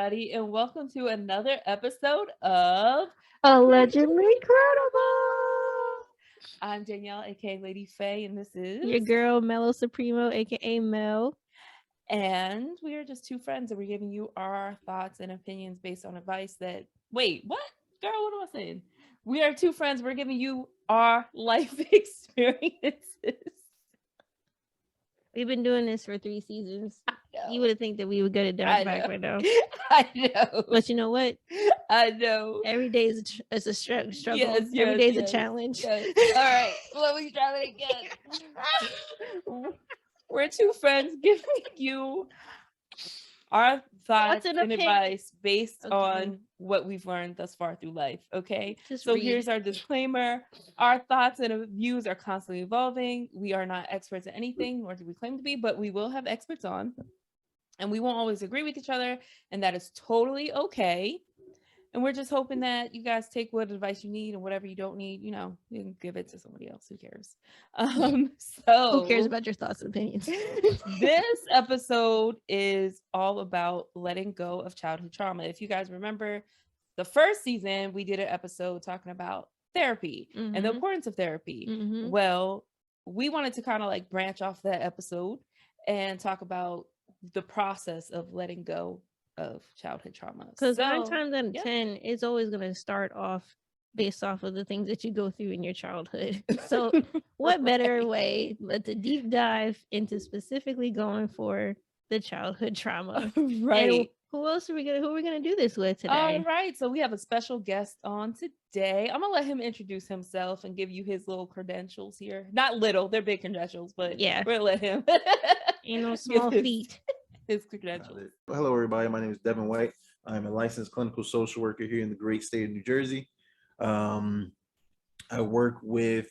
everybody, and welcome to another episode of Allegedly Credible. I'm Danielle, aka Lady Faye, and this is Your girl Mellow Supremo, aka Mel. and we are just two friends, and we're giving you our thoughts and opinions based on advice that. Wait, what, girl? What am I saying? We are two friends. We're giving you our life experiences. We've been doing this for 3 seasons. You would have think that we would get it done back right now. I know. But you know what? I know. Every day is a struggle. Yes, Every day is yes. a challenge. Yes. All right. Let me try it again. We're two friends giving you our thoughts and and advice based Okay. on what we've learned thus far through life. Okay. Just So read. here's our disclaimer. Our thoughts and views are constantly evolving. We are not experts at anything, nor do we claim to be, but we will have experts on. And we won't always agree with each other. And that is totally okay. And we're just hoping that you guys take what advice you need and whatever you don't need, you can give it to somebody else. Who cares? So Who cares about your thoughts and opinions? This episode is all about letting go of childhood trauma. If you guys remember the first season, we did an episode talking about therapy and the importance of therapy. Well, we wanted to kind of like branch off that episode and talk about the process of letting go of childhood trauma. Because 9 times out of 10, it's always going to start off based off of the things that you go through in your childhood. So what better way but to deep dive into specifically going for the childhood trauma? Right. And who are we gonna do this with today? All right. So we have a special guest on today. I'm gonna let him introduce himself and give you his little credentials here. Not little, they're big credentials, but yeah, we're gonna let him. Ain't no small feat. His credentials. Hello, everybody. My name is Devin White. I'm a licensed clinical social worker here in the great state of New Jersey. I work with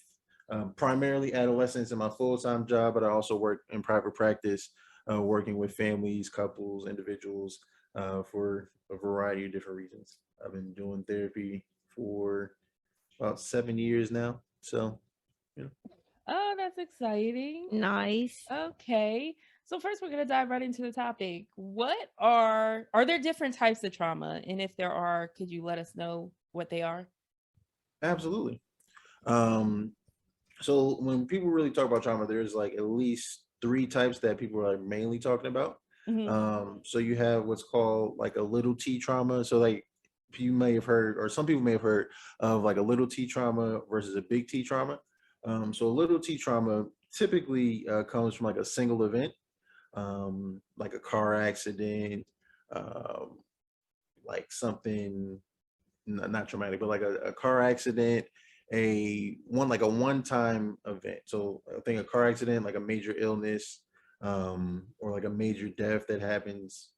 primarily adolescents in my full-time job, but I also work in private practice, working with families, couples, individuals for a variety of different reasons. I've been doing therapy for about 7 years now. So, Oh, that's exciting. Nice. Okay. So first we're going to dive right into the topic. What are there different types of trauma? And if there are, could you let us know what they are? Absolutely. So when people really talk about trauma, there's like at least 3 types that people are mainly talking about. So you have what's called like a little T trauma. So like you may have heard, or some people may have heard of like a little T trauma versus a big T trauma. So a little T trauma typically comes from like a single event, like a car accident, like something not traumatic, but like a car accident, like a one-time event. So I think a car accident, like a major illness, or like a major death that happens.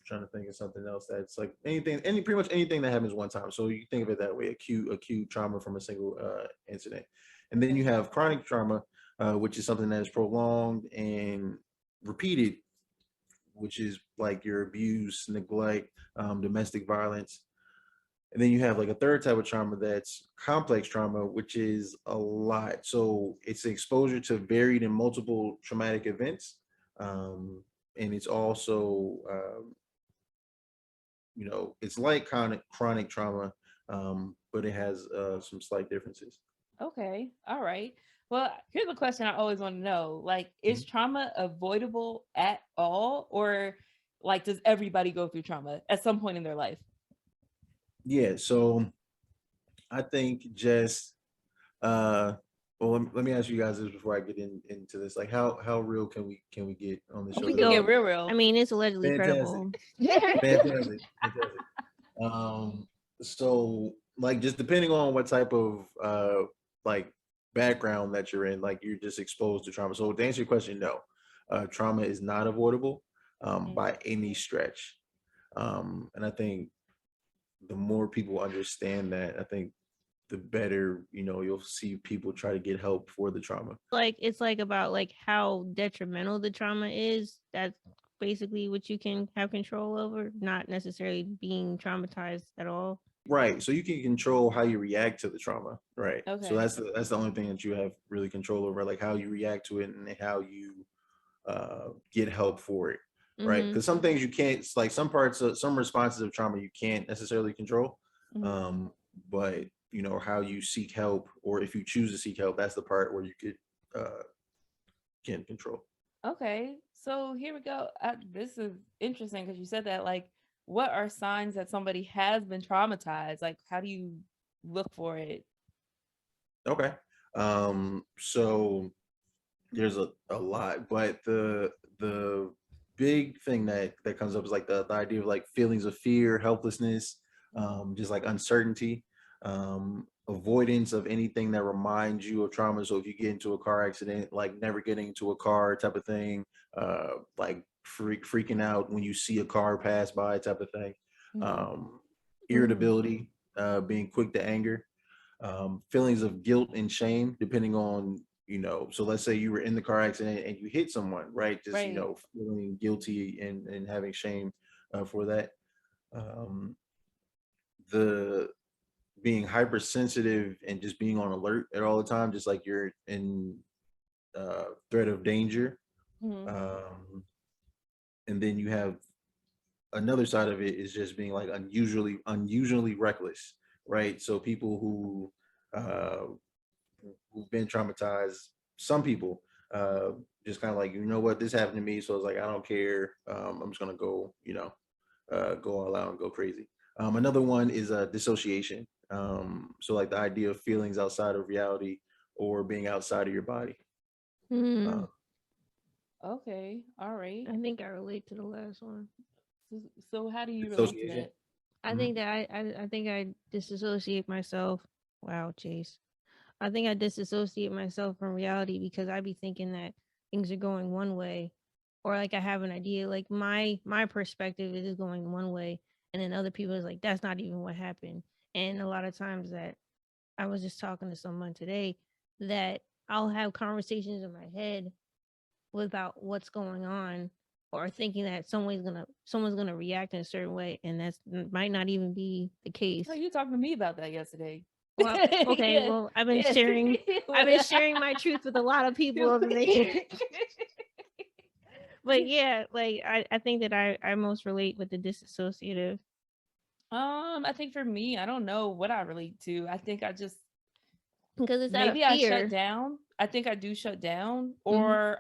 Trying to think of something else that's like pretty much anything that happens one time. So you think of it that way, acute trauma from a single incident. And then you have chronic trauma, which is something that is prolonged and repeated, which is like your abuse, neglect, domestic violence. And then you have like a third type of trauma that's complex trauma, which is a lot. So it's exposure to varied and multiple traumatic events. And it's also, it's like chronic trauma, but it has some slight differences. Okay. All right. Well, here's a question I always want to know. Like, is trauma avoidable at all? Or like, does everybody go through trauma at some point in their life? Yeah. So I think just, let me ask you guys this before I get into this. Like, how real can we get on the show? We can get real. I mean, it's allegedly credible. Fantastic. So like just depending on what type of like background that you're in, like you're just exposed to trauma. So to answer your question, no, trauma is not avoidable by any stretch. And I think the more people understand that, I think the better, you'll see people try to get help for the trauma. Like it's like about like how detrimental the trauma is. That's basically what you can have control over, not necessarily being traumatized at all. Right. So you can control how you react to the trauma. Right. Okay. So that's the only thing that you have really control over, like how you react to it and how you get help for it. right? Mm-hmm. Because some things you can't, like some parts of some responses of trauma you can't necessarily control. Mhm. But you know how you seek help, or if you choose to seek help, that's the part where you could uh can control. Okay, so here we go. This is interesting because you said that. Like, what are signs that somebody has been traumatized? Like, how do you look for it? Okay. So there's a lot, but the big thing that comes up is like the idea of like feelings of fear, helplessness, just like uncertainty, avoidance of anything that reminds you of trauma. So if you get into a car accident, like never getting into a car type of thing, like freaking out when you see a car pass by type of thing, Mm-hmm. um, Mm. irritability, being quick to anger, feelings of guilt and shame, depending on, you know, so let's say you were in the car accident and you hit someone, right? Just, you Right. know, feeling guilty and having shame for that. Um, the being hypersensitive and just being on alert at all the time, just like you're in threat of danger. Mm-hmm. Um, and then you have another side of it is just being like unusually reckless, right? So people who've been traumatized, some people uh just kind of like, you know what, this happened to me, so it's like I don't care, I'm just gonna go, you know, go all out and go crazy. Another one is dissociation, so like the idea of feelings outside of reality or being outside of your body. uh, Mm. Okay. All right. I think I relate to the last one. So, so how do you relate to Dissociation. that? I Mhm. think that I think I disassociate myself. Wow, Chase. I think I disassociate myself from reality because I be thinking that things are going one way, or like I have an idea, like my perspective is going one way, and then other people is like that's not even what happened. And a lot of times that I was just talking to someone today that I'll have conversations in my head without what's going on, or thinking that someone's gonna react in a certain way, and that's might not even be the Oh, case. you talked to me about that yesterday. Well, okay, Yeah. well, Yeah. I've been sharing my truth with a lot of people over the years. But yeah, like I think that I most relate with the disassociative. I think for me, I don't know what I relate to. I think I just Because it's out of maybe I shut fear. down. I think I do shut down, Hmm. or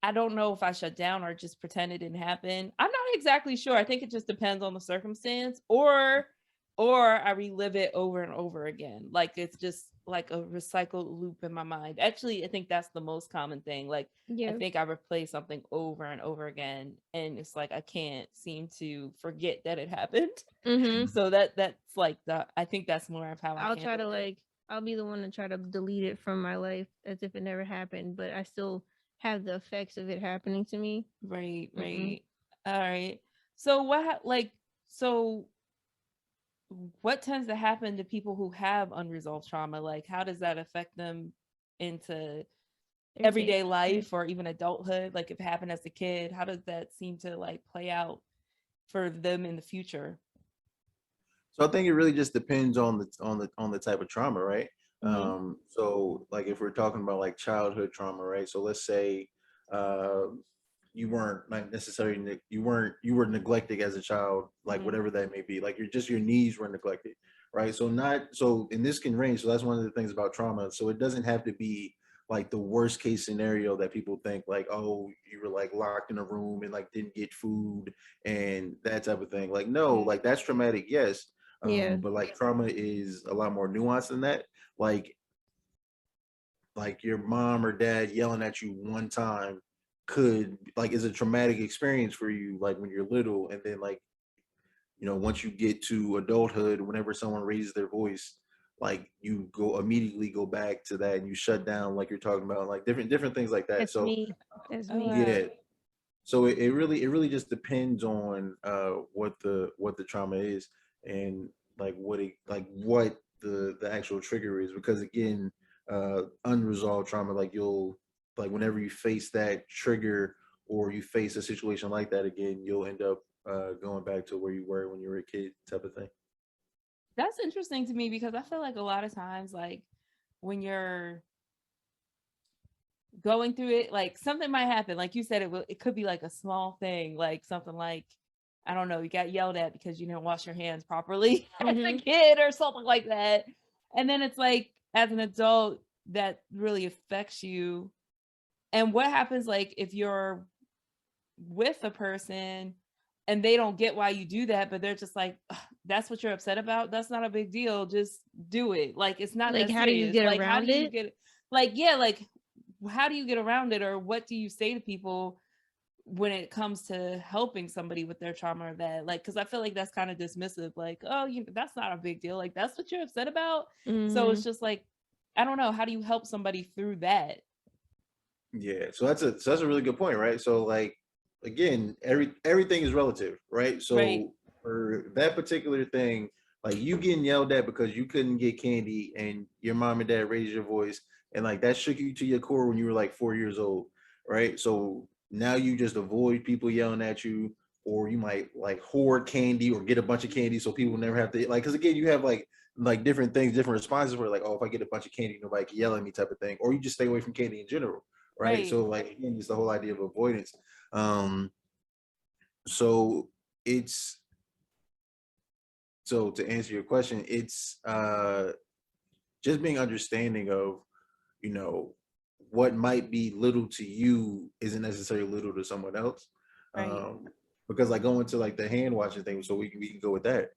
I don't know if I shut down or just pretend it didn't happen. I'm not exactly sure. I think it just depends on the circumstance, or I relive it over and over again. Like it's just like a recycled loop in my mind. Actually, I think that's the most common thing. Like I Yeah. think I replay something over and over again, and it's like I can't seem to forget that it happened. Hmm. So that's like the I think that's more of how I I'll try handle to it. like I'll be the one to try to delete it from my life as if it never happened, but I still have the effects of it happening to me. Right, Mm-mm. right. All right. So so what tends to happen to people who have unresolved trauma? Like how does that affect them into Their day everyday life. life or even adulthood? Like if it happened as a kid, how does that seem to like play out for them in the future? So I think it really just depends on the type of trauma, right? Mm-hmm. So like if we're talking about like childhood trauma, right? So let's say uh, you weren't like necessarily you were neglected as a child, like Mm-hmm. whatever that may be. Like just your needs were neglected, right? So not so, and this can range. So that's one of the things about trauma. So it doesn't have to be like the worst case scenario that people think like, oh, you were like locked in a room and like didn't get food and that type of thing. Like no, Mm-hmm. like that's traumatic, yes, Yeah. but like trauma is a lot more nuanced than that. Like your mom or dad yelling at you one time could like is a traumatic experience for you like when you're little, and then like, you know, once you get to adulthood, whenever someone raises their voice, like you go immediately go back to that and you shut down, like you're talking about, like different things like that. That's So me. That's Oh me. wow. yeah, so it really just depends on what the trauma is, and like what the actual trigger is, because again, unresolved trauma, like you'll like whenever you face that trigger or you face a situation like that again, you'll end up going back to where you were when you were a kid type of thing. That's interesting to me because I feel like a lot of times like when you're going through it, like something might happen. Like you said, it could be like a small thing, like something like, I don't know, you got yelled at because you didn't wash your hands properly as a kid or something like that. And then it's like, as an adult, that really affects you. And what happens, like, if you're with a person and they don't get why you do that, but they're just like, that's what you're upset about? That's not a big deal. Just do it. Like, it's not Like, that how do you serious. get Like, how around do you it? get, like, yeah, like, how do you get around it? Or what do you say to people when it comes to helping somebody with their trauma or that? Like, because I feel like that's kind of dismissive. Like, oh, that's not a big deal. Like, that's what you're upset about. So it's just like, I don't know. How do you help somebody through that? Yeah, so that's a really good point, right? So like again, everything is relative, right? Right. So for that particular thing, like you getting yelled at because you couldn't get candy and your mom and dad raised your voice and like that shook you to your core when you were like 4 years old, right? So now you just avoid people yelling at you, or you might like hoard candy or get a bunch of candy so people never have to like, because again, you have like different things, different responses where like, oh, if I get a bunch of candy, nobody can yell at me type of thing, or you just stay away from candy in general, right? Right. So like again, it's the whole idea of avoidance. Um, so it's so to answer your question, it's just being understanding of, you know, what might be little to you isn't necessarily little to someone else. Right. Because like going to like the hand washing thing, so we can go with that.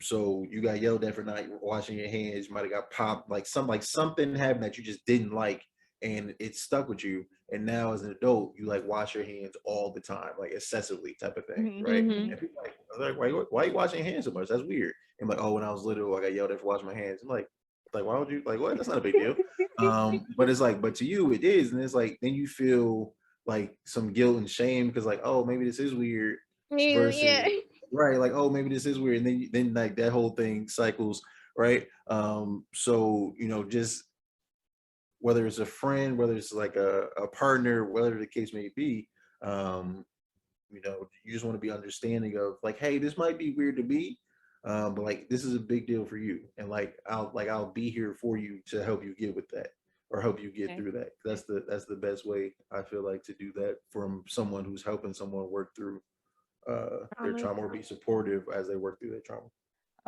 So you got yelled at for not washing your hands, you might have got popped, like something happened that you just didn't like and it stuck with you. And now as an adult, you like wash your hands all the time, like excessively type of thing, right? And people like, why are you washing your hands so much? That's weird. And like, oh, when I was little, I got yelled at for washing my hands. I'm like, why would you like what? That's not a big deal. But it's like, but to you it is, and it's like then you feel like some guilt and shame because like, oh, maybe this is weird versus Yeah. right, like, oh, maybe this is weird, and then like that whole thing cycles, right? So just whether it's a friend, whether it's like a partner, whatever the case may be, um, you just want to be understanding of like, hey, this might be weird to me, but like this is a big deal for you, and I'll be here for you to help you get with that or help you get Okay. through that. That's the best way I feel like to do that from someone who's helping someone work through their trauma or be supportive as they work through their trauma.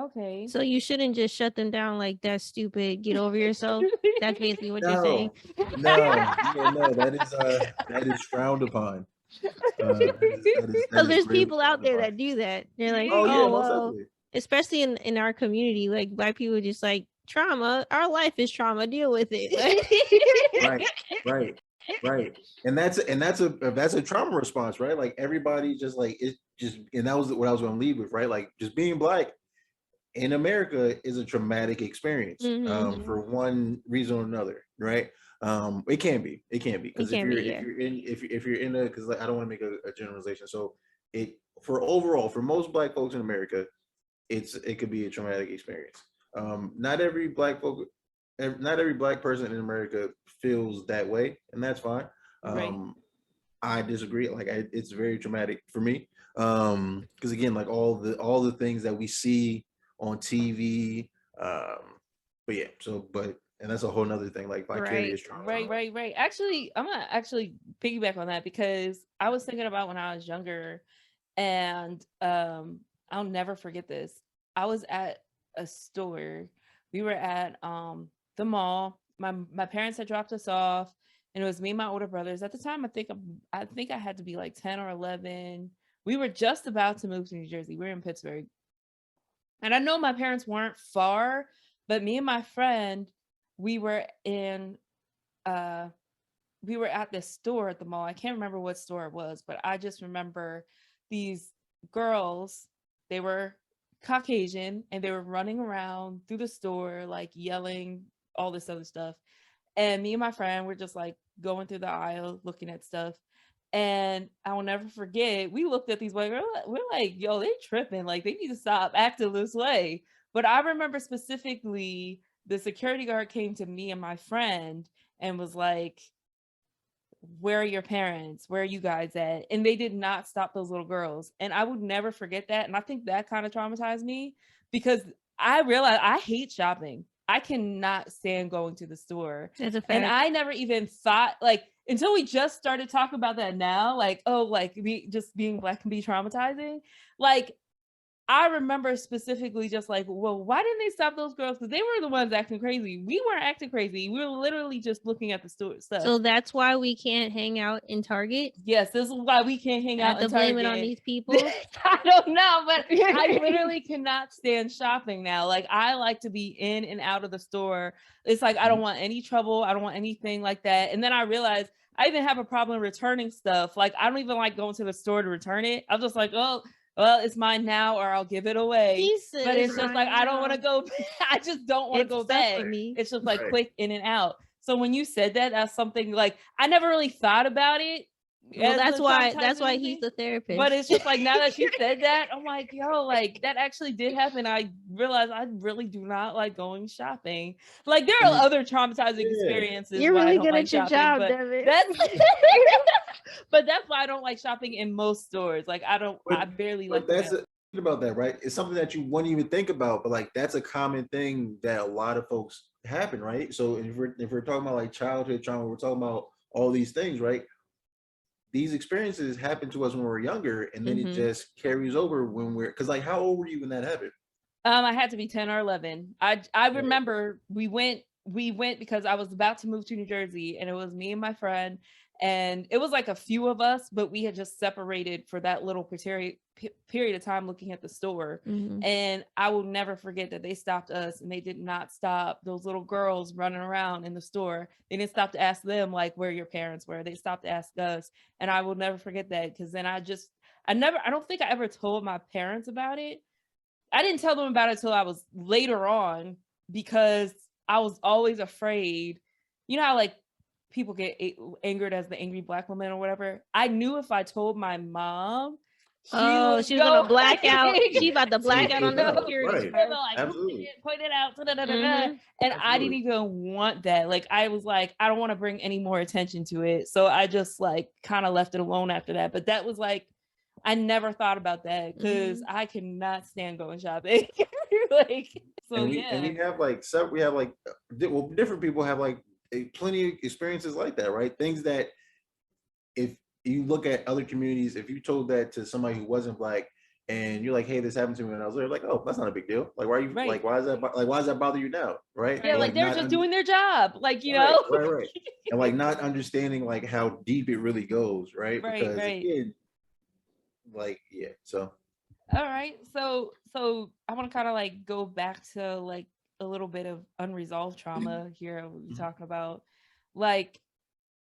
Okay. So you shouldn't just shut them down like that's stupid. Get over yourself. That's basically what you're saying. No, no, yeah, no, that is frowned upon. That Because is there's gravely people out frowned there upon. that do that. They're like, Oh yeah, oh most well, definitely. especially in our community, like black people just like trauma. Our life is trauma. Deal with it. Right, right, right. And that's a trauma response, right? Like everybody just like it just, and that was what I was going to lead with, right? Like just being black in America is a traumatic experience, for one reason or another, right? It can be It because if can you're be, if yeah. you're in if you're in a, because like I don't want to make a generalization. So it for overall for most black folks in America, it could be a traumatic experience. Not every black folk, not every black person in America feels that way, and that's fine. Right. I disagree. Like it's very traumatic for me. Because again, like all the things that we see on TV. But yeah, and that's a whole nother thing, like Right. vicarious trauma. Right. Actually, I'm gonna actually piggyback on that because I was thinking about when I was younger, and I'll never forget this. I was at a store. We were at the mall. My parents had dropped us off, and it was me and my older brothers. At the time, I think I had to be like 10 or 11. We were just about to move to New Jersey. We were in Pittsburgh. And I know my parents weren't far, but me and my friend, we were in uh we were at this store at the mall. I can't remember what store it was, but I just remember these girls, they were Caucasian and they were running around through the store, like yelling all this other stuff. And me and my friend were just like going through the aisle looking at stuff. And I will never forget, we looked at these white girls, we're like, yo, they tripping. Like, they need to stop acting this way. But I remember specifically the security guard came to me and my friend and was like, where are your parents? Where are you guys at? And they did not stop those little girls. And I would never forget that. And I think that kind of traumatized me because I realized I hate shopping. I cannot stand going to the store. That's a fact. And I never even thought, like, until we just started talking about that now, like, oh, like just being Black can be traumatizing. Like, I remember specifically just like, well, why didn't they stop those girls? Because they were the ones acting crazy. We weren't acting crazy. We were literally just looking at the store stuff. So that's why we can't hang out in Target? Yes, this is why we can't hang out in Target. Blame it on these people? I don't know, but I literally cannot stand shopping now. Like, I like to be in and out of the store. It's like, I don't want any trouble. I don't want anything like that. And then I realized I even have a problem returning stuff. Like, I don't even like going to the store to return it. I'm just like, oh, well, it's mine now, or I'll give it away. But it's just like, I don't want to go. I just don't want to go back. It's just like quick in and out. So when you said that, that's something like I never really thought about it. Well, that's why he's the therapist. But it's just like, now that you said that, I'm like, yo, like that actually did happen. I realized I really do not like going shopping. Like, there are other traumatizing experiences. You're really good at your job, Devin. But that's why I don't like shopping in most stores. Like, I barely like that. About that, right? It's something that you wouldn't even think about, but like that's a common thing that a lot of folks happen, right? So if we're talking about like childhood trauma, we're talking about all these things, right? These experiences happen to us when we're younger, and then it just carries over when we're, because like, how old were you when that happened? I had to be 10 or 11. I remember we went because I was about to move to New Jersey, and it was me and my friend, and it was like a few of us, but we had just separated for that little period of time looking at the store. And I will never forget that they stopped us, and they did not stop those little girls running around in the store. They didn't stop to ask them like where your parents were. They stopped to ask us. And I will never forget that, because then I don't think I ever told my parents about it. I didn't tell them about it till I was later on, because I was always afraid. You know how like people get angered as the angry Black woman or whatever? I knew if I told my mom, she was gonna black out. She about to black out on the security. Right. Like, absolutely. Point it out. And I didn't even want that. Like, I was like, I don't want to bring any more attention to it. So I just like kind of left it alone after that. But that was like, I never thought about that, because I cannot stand going shopping. Like, so and we have like different people have like plenty of experiences like that, right? Things that if you look at other communities, if you told that to somebody who wasn't Black, and you're like, hey, this happened to me when I was there, like, oh, that's not a big deal. Like, why are you like, why does that bother you now? Right? Yeah, like they're just doing their job. Like, you know, right. And like not understanding like how deep it really goes, right? Because again, like, yeah. So all right. So I want to kind of like go back to like a little bit of unresolved trauma here we're talking about. Like,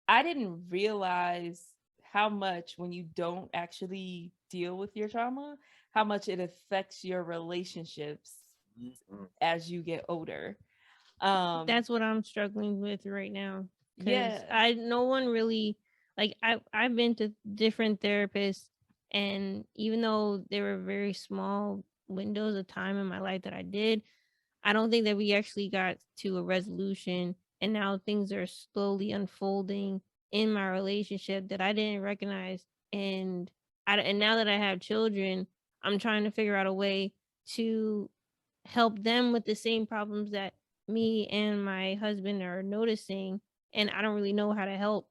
I didn't realize how much, when you don't actually deal with your trauma, how much it affects your relationships as you get older. That's what I'm struggling with right now. Yeah. No one really, like, I've been to different therapists, and even though there were very small windows of time in my life that I did, I don't think that we actually got to a resolution. And now things are slowly unfolding in my relationship that I didn't recognize. And now that I have children, I'm trying to figure out a way to help them with the same problems that me and my husband are noticing, and I don't really know how to help.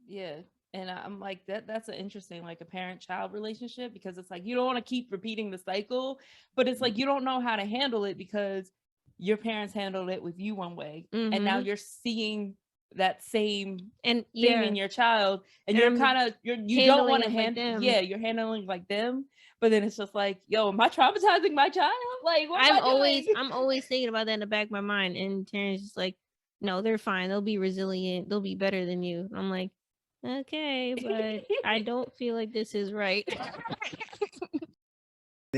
Yeah. And I'm like, that's an interesting, like, a parent-child relationship, because it's like you don't want to keep repeating the cycle, but it's like you don't know how to handle it because your parents handled it with you one way, and now you're seeing that same thing in your child, and you're kind of you don't want to handle you're handling like them, but then it's just like, yo, am I traumatizing my child? Like, I'm always thinking about that in the back of my mind, and Terrence's just like, no, they're fine, they'll be resilient, they'll be better than you. I'm like, okay, but I don't feel like this is right.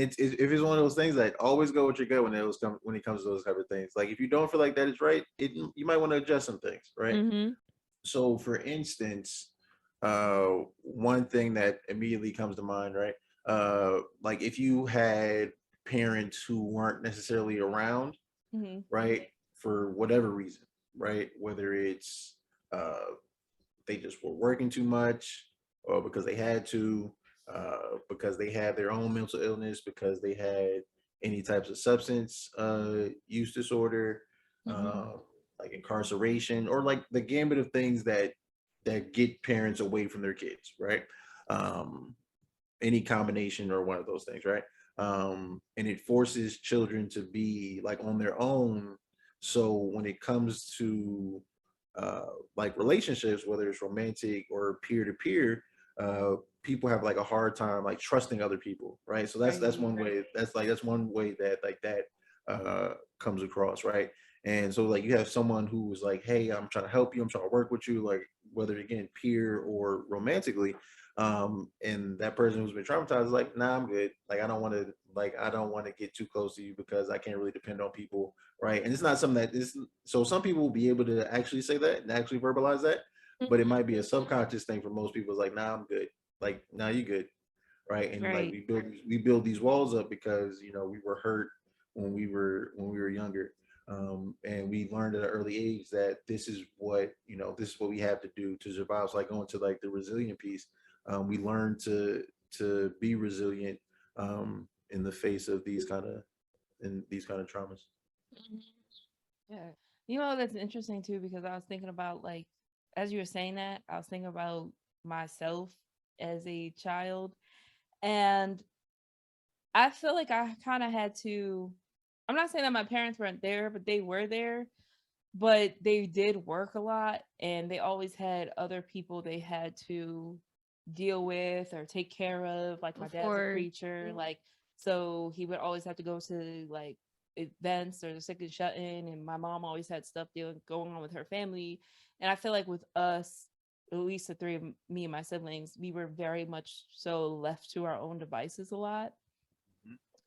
If it's one of those things that always go with your gut when it comes to those type of things. Like, if you don't feel like that is right, you might want to adjust some things, right? So for instance, one thing that immediately comes to mind, right? Like, if you had parents who weren't necessarily around, right, for whatever reason, right? Whether it's they just were working too much, or because they had to, because they had their own mental illness, because they had any types of substance use disorder, like incarceration, or like the gambit of things that get parents away from their kids, right? Um, any combination or one of those things, right? And it forces children to be like on their own. So when it comes to uh, like relationships, whether it's romantic or peer to peer, people have like a hard time like trusting other people, right? So that's one way. That's one way that like that comes across, right? And so like you have someone who was like, hey, I'm trying to help you, I'm trying to work with you, like whether again peer or romantically, and that person who's been traumatized is like, nah, I'm good, like I don't want to get too close to you because I can't really depend on people, right? And it's not something that is, so some people will be able to actually say that and actually verbalize that, but it might be a subconscious thing for most people. It's like, nah, I'm good, like nah, you good, right? And like Right. we build these walls up because we were hurt when we were younger, and we learned at an early age that this is what we have to do to survive. So like going to like the resilient piece, we learn to be resilient in the face of these kind of traumas. Mhm. Yeah. That's interesting too, because I was thinking about, like, as you were saying that, I was thinking about myself as a child. And I feel like I kind of had to, I'm not saying that my parents weren't there, but they were there, but they did work a lot and they always had other people they had to deal with or take care of. Like, my dad's a Before. preacher, like, so he would always have to go to like events or the sick and shut in, and my mom always had stuff going on with her family. And I feel like with us, at least the three of me and my siblings, we were very much so left to our own devices a lot.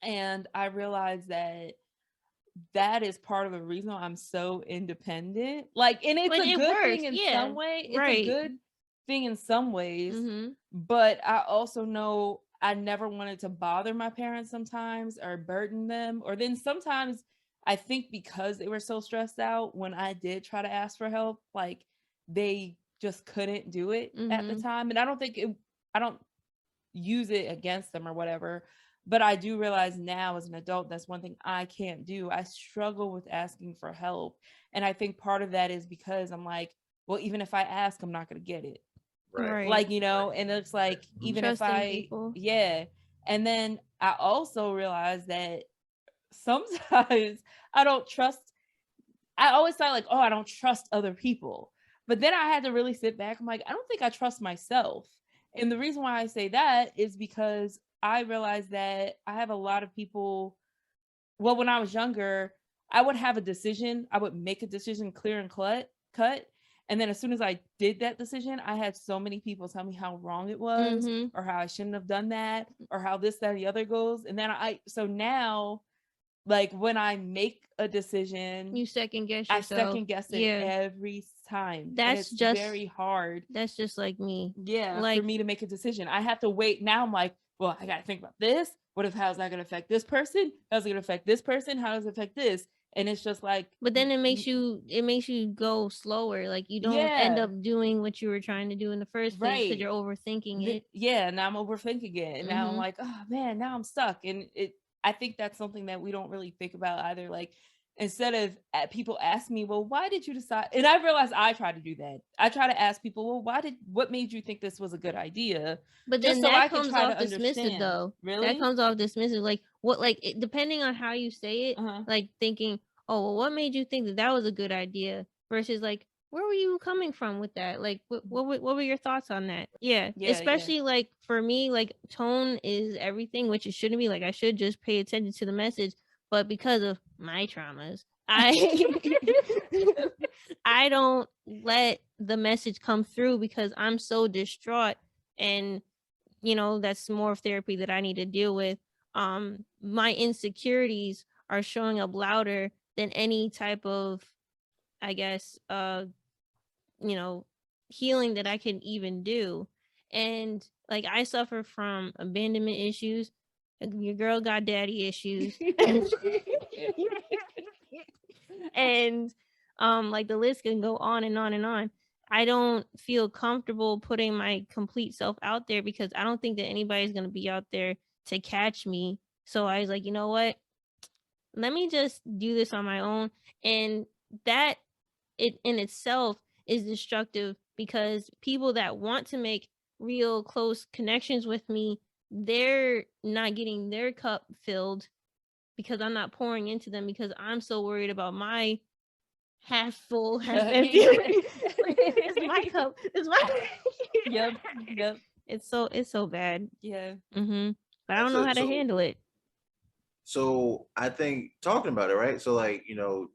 And I realized that that is part of the reason I'm so independent. Like, and it's But a it good works. thing in Yeah. some way. It's a Right. good thing in some ways. Mm-hmm. But I also know I never wanted to bother my parents sometimes or burden them. Or then sometimes I think because they were so stressed out, when I did try to ask for help, like, they just couldn't do it at the Mm-hmm. time. And I don't use it against them or whatever. But I do realize now as an adult, that's one thing I can't do. I struggle with asking for help. And I think part of that is because I'm like, well, even if I ask, I'm not going to get it. Right. Right. Like, and it's like, Mhm. even if Trusting people. yeah. And then I also realize that sometimes I don't trust, I always thought like, oh, I don't trust other people. But then I had to really sit back. I'm like, I don't think I trust myself. And the reason why I say that is because I realized that I have a lot of people. Well, when I was younger, I would have a decision. I would make a decision clear and cut. And then as soon as I did that decision, I had so many people tell me how wrong it was, Mm-hmm. or how I shouldn't have done that, or how this, that, and the other goes. And then so now, like, when I make a decision, You second guess I yourself. second guess it Yeah. every time, and That's it's just very hard, that's just like me. yeah, for Like, me to make a decision. I have to wait. Now I'm like, well, I gotta think about this. What if how's that gonna affect this person? How's it gonna affect this person? How does it affect this? And it's just like, but then it makes you go slower. Like, you don't end yeah, up doing what you were trying to do in the first place because right. you're overthinking it. Yeah, now I'm overthinking it. And now I'm Mm-hmm. like, oh man, now I'm stuck. And I think that's something that we don't really think about either. Like, instead of people ask me, well, why did you decide? And I realized I try to do that. I try to ask people, well, what made you think this was a good idea? But Just then so that I could comes try off to dismissive understand. though. That Really? comes off dismissive. Like, what, like, depending on how you say it, Uh-huh. like thinking, oh, well, what made you think that that was a good idea? Versus like, where were you coming from with that? Like, what were your thoughts on that? Yeah, Yeah, yeah. especially like for me, like tone is everything, which it shouldn't be. Like, I should just pay attention to the message, but because of my traumas, I don't let the message come through because I'm so distraught, and that's more of therapy that I need to deal with. My insecurities are showing up louder than any type of, I guess, you know healing that I can even do. And like, I suffer from abandonment issues. Your girl got daddy issues. And like, the list can go on and on and on. I don't feel comfortable putting my complete self out there because I don't think that anybody's going to be out there to catch me. So I was like, you know what? let me just do this on my own. And that it in itself is destructive, because people that want to make real close connections with me, they're not getting their cup filled because I'm not pouring into them, because I'm so worried about my half full, half empty. It's my cup. It's my Yep. It's so bad. Yeah. But I don't know how to handle it. So I think talking about it, right? So like,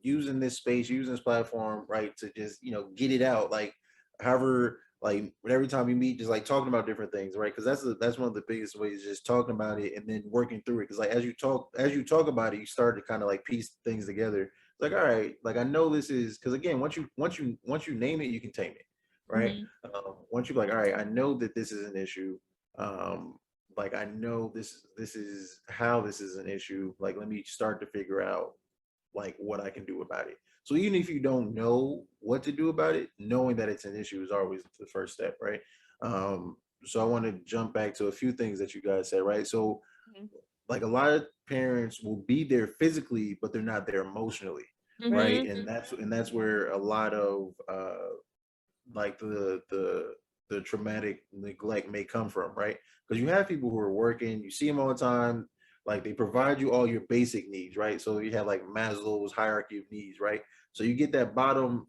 using this space, using this platform, right, to just, get it out. Like, however, like every time you meet, just like talking about different things, right? Because that's one of the biggest ways, just talking about it and then working through it. Because like as you talk about it, you start to kind of like piece things together. It's like, all right, like I know this is, because again, once you name it, you can tame it, right? Once you're like, all right, I know that this is an issue. Um, like I know this is how this is an issue. Like let me start to figure out like what I can do about it. So even if you don't know what to do about it, knowing that it's an issue is always the first step, right? So I want to jump back to a few things that you guys said, right? So like a lot of parents will be there physically, but they're not there emotionally, right? And that's where a lot of like the traumatic neglect may come from, right? Because you have people who are working, you see them all the time, like they provide you all your basic needs, right? So you have like Maslow's hierarchy of needs, right? So you get that bottom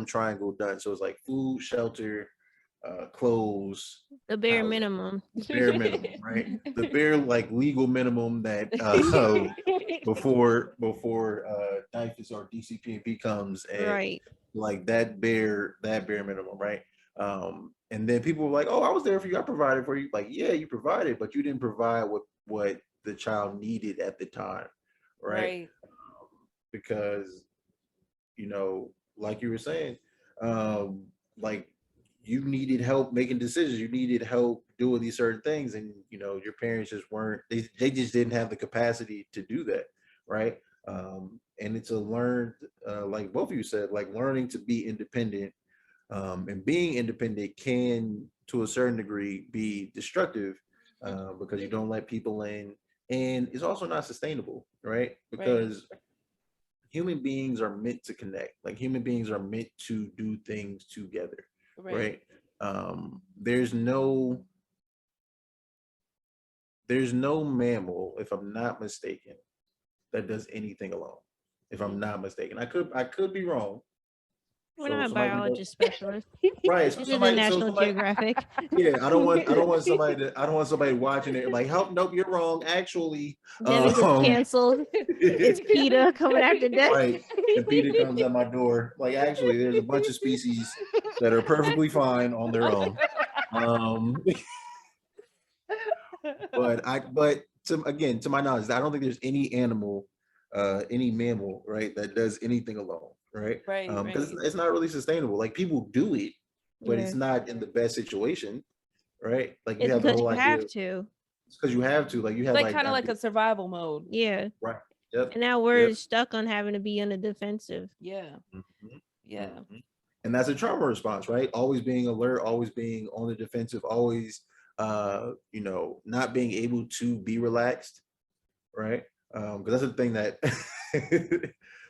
triangle done. So it's like food, shelter, clothes, The bare housing. minimum. Bare minimum, right? The bare like legal minimum that before DIFUS or DCP&P comes, and Right. like that bare minimum, right? And then people were like, "Oh, I was there for you. I provided for you." Like, yeah, you provided, but you didn't provide what the child needed at the time, right? Right. Because like you were saying, um, like you needed help making decisions. You needed help doing these certain things, and your parents just weren't. They just didn't have the capacity to do that, right? And it's a learned, like both of you said, like learning to be independent, and being independent can, to a certain degree, be destructive, because you don't let people in, and it's also not sustainable, right? Right. Because human beings are meant to connect. Like human beings are meant to do things together, Right. right? There's no mammal, if I'm not mistaken, that does anything alone. If I'm not mistaken, I could be wrong. We're So not somebody can go biologist specialists. right. So This isn't somebody, so National somebody, Geographic. yeah. I don't want somebody watching it like, help. Nope, you're wrong. Actually, Devin gets canceled. It's PETA coming after Devin. right. And Peter comes at my door. Like, actually, there's a bunch of species that are perfectly fine on their own. Um, but to my knowledge, I don't think there's any mammal, right, that does anything alone, right? Right. Because Right. it's not really sustainable. Like people do it, but Yeah. it's not in the best situation, right? Like you It's have the because whole you idea. have to. It's because you have to. Like you have Like like kind of like a survival mode. Yeah. right. Yep. And now we're Yep. stuck on having to be on the defensive. Yeah. Mhm, Yeah. mhm. And that's a trauma response, right? Always being alert, always being on the defensive, always not being able to be relaxed, right? Because that's the thing that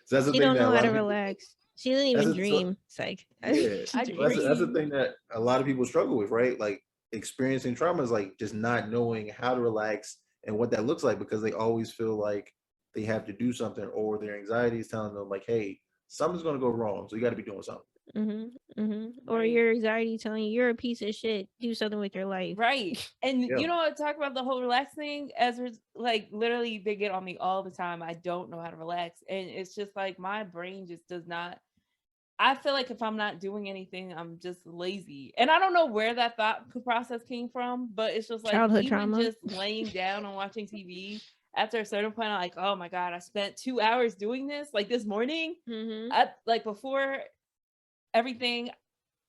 so that's the She thing don't that a know how lot to of people relax. She doesn't that's even so dream. Psych. yeah. I That's the dream. thing that a lot of people struggle with, right? Like experiencing trauma is like just not knowing how to relax and what that looks like, because they always feel like they have to do something, or their anxiety is telling them like, hey, something's gonna go wrong. So you gotta be doing something. Or Right. your anxiety telling you you're a piece of shit. Do something with your life. Right. And Yeah. talk about the whole relax thing, like literally they get on me all the time. I don't know how to relax. And it's just like my brain just does not. I feel like if I'm not doing anything, I'm just lazy. And I don't know where that thought process came from, but it's just like Childhood even trauma. just laying down and watching TV, after a certain point, I'm like, oh my God, I spent 2 hours doing this. Like this morning, like before everything,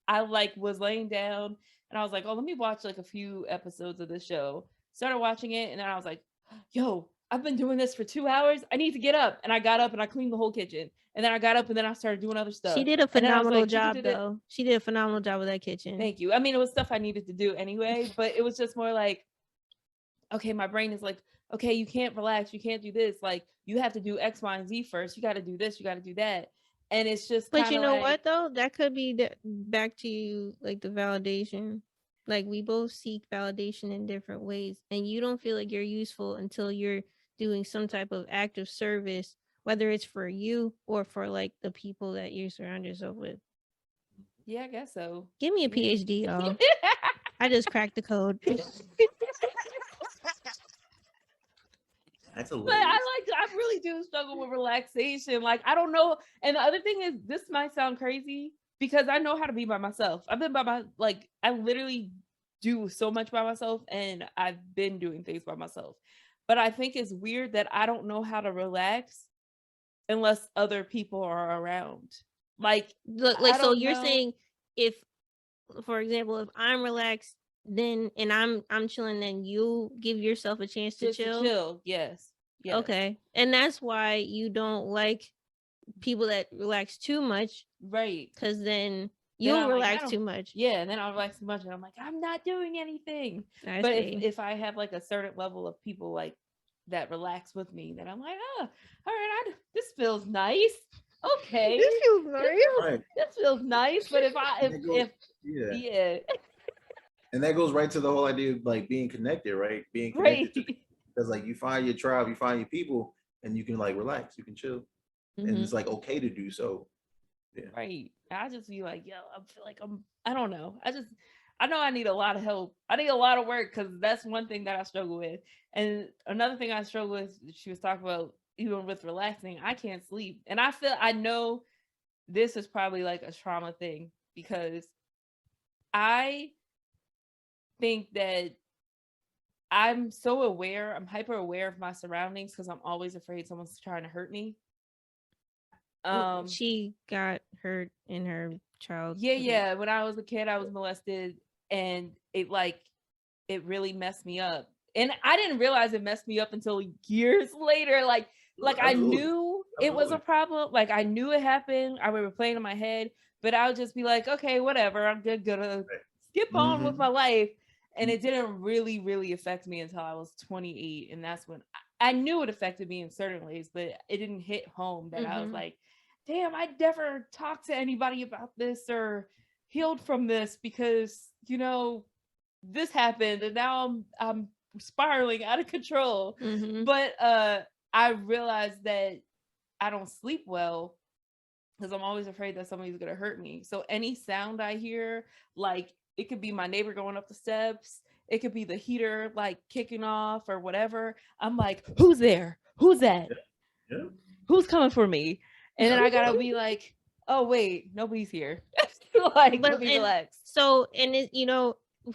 I like was laying down and I was like, oh, let me watch like a few episodes of this show. Started watching it, and then I was like, yo, I've been doing this for 2 hours. I need to get up. And I got up and I cleaned the whole kitchen. And then I got up and then I started doing other She stuff. did a And then I was phenomenal like, job, though. She did a phenomenal job with that kitchen. thank you. I mean, it was stuff I needed to do anyway, but it was just more like, okay, my brain is like, okay, you can't relax, you can't do this. Like, you have to do X, Y, and Z first. You got to do this, you got to do that. And it's just But kind you of know like, what though? That could be back to you, like the validation. Like we both seek validation in different ways, and you don't feel like you're useful until you're doing some type of act of service, whether it's for you or for like the people that you surround yourself with. yeah, I guess so. Give me a Yeah. PhD, y'all. I just cracked the code. That's But hilarious. I really do struggle with relaxation. Like, I don't know. And the other thing is, this might sound crazy because I know how to be by myself. I've been by my, like, I literally do so much by myself, and I've been doing things by myself. But I think it's weird that I don't know how to relax unless other people are around. Like, Look, like I so don't you're know. saying if, for example, if I'm relaxed, then and I'm chilling, then you give yourself a chance to Just to chill. chill. Yes. Yes. Okay. And that's why you don't like people that relax too much, Right. because then Then you'll I'm like, I relax don't, too much. yeah, and then I'll relax too much and I'm like, I'm not doing anything. I But see. if I have like a certain level of people like that relax with me, then I'm like, oh, all right, this feels nice. Okay. This feels This nice. feels Right. this feels nice. But And that goes, if yeah. yeah, And that goes right to the whole idea of like being connected, right? Being right. connected to people. Because like you find your tribe, you find your people, and you can like relax, you can chill. And Mm-hmm. it's like okay to do so. Yeah. Right. I just be like, yo, I feel like I don't know. I know I need a lot of help. I need a lot of work because that's one thing that I struggle with. And another thing I struggle with, she was talking about, even with relaxing, I can't sleep. And I know this is probably like a trauma thing because I think that I'm hyper aware of my surroundings because I'm always afraid someone's trying to hurt me. She got hurt in her childhood. Yeah. When I was a kid, I was molested, and it really messed me up. And I didn't realize it messed me up until years later. Like I Absolutely. knew it was a Absolutely. problem. Like I knew it happened. I would play it in my head, but I would just be like, okay, whatever. I'm gonna Right. skip on with Mm-hmm. my life. And it didn't really, really affect me until I was 28. And that's when I knew it affected me in certain ways, but it didn't hit home that I was Mm-hmm. like, damn, I never talked to anybody about this or healed from this because, this happened and now I'm spiraling out of control. Mm-hmm. But I realized that I don't sleep well because I'm always afraid that somebody's gonna hurt me. So any sound I hear, like it could be my neighbor going up the steps, it could be the heater like kicking off or whatever. I'm like, who's there? Who's that? Yeah. Yeah. Who's coming for me? And then I gotta be like, oh wait, nobody's here. Like, let But me and relax. so and it,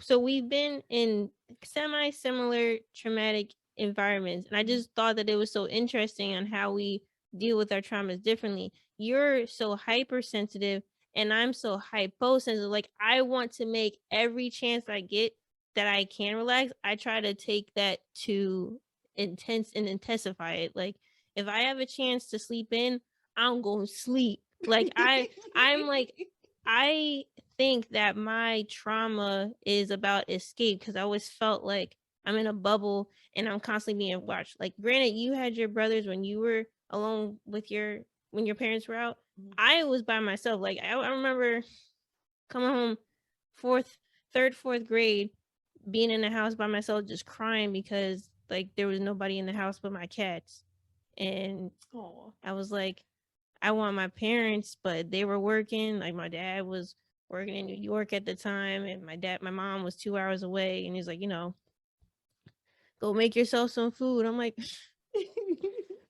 so we've been in semi similar traumatic environments, and I just thought that it was so interesting on how we deal with our traumas differently. You're so hypersensitive and I'm so hyposensitive. Like I want to make every chance I get that I can relax, I try to take that to intense and intensify it. Like if I have a chance to sleep in, I'm going to sleep. Like I'm like I think that my trauma is about escape because I always felt like I'm in a bubble and I'm constantly being watched. Like, granted, you had your brothers when you were alone with when your parents were out. I was by myself. Like, I remember coming home fourth, third, fourth grade, being in the house by myself, just crying because like there was nobody in the house but my cats, and Oh, I was like, I want my parents, but they were working. Like my dad was working in New York at the time, and my mom was 2 hours away. And he's like, go make yourself some food. I'm like,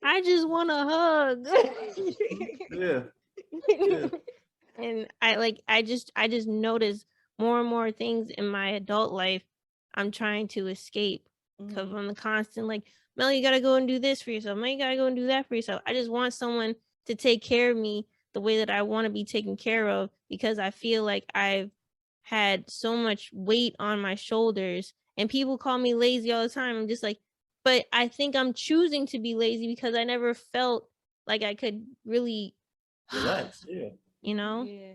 I just want a hug. Yeah. Yeah. And I just noticed more and more things in my adult life I'm trying to escape because I'm the constant like, Mel, you gotta go and do this for yourself. Mel, you gotta go and do that for yourself. I just want someone to take care of me the way that I want to be taken care of because I feel like I've had so much weight on my shoulders and people call me lazy all the time. I'm just like, but I think I'm choosing to be lazy because I never felt like I could really Relax. Yeah. yeah.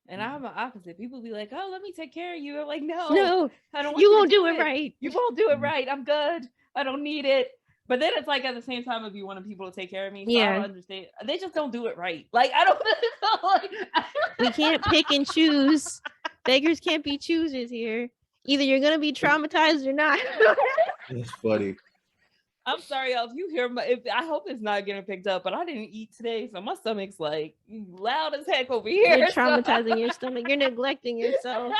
And I'm the opposite. People be like, "Oh, let me take care of you." I'm like, "No, No, I don't want you you to won't do do it it. right. You won't do it right. I'm good. I don't need it." But then it's like at the same time, if you wanted people to take care of me, so I Yeah. don't understand. They just don't do it right. Like I don't. Like, We can't pick and choose. Beggars can't be choosers here. Either you're gonna be traumatized or not. That's funny. I'm sorry, y'all. If you hear I hope it's not getting picked up, but I didn't eat today, so my stomach's like loud as heck over here. You're traumatizing your stomach. You're neglecting yourself.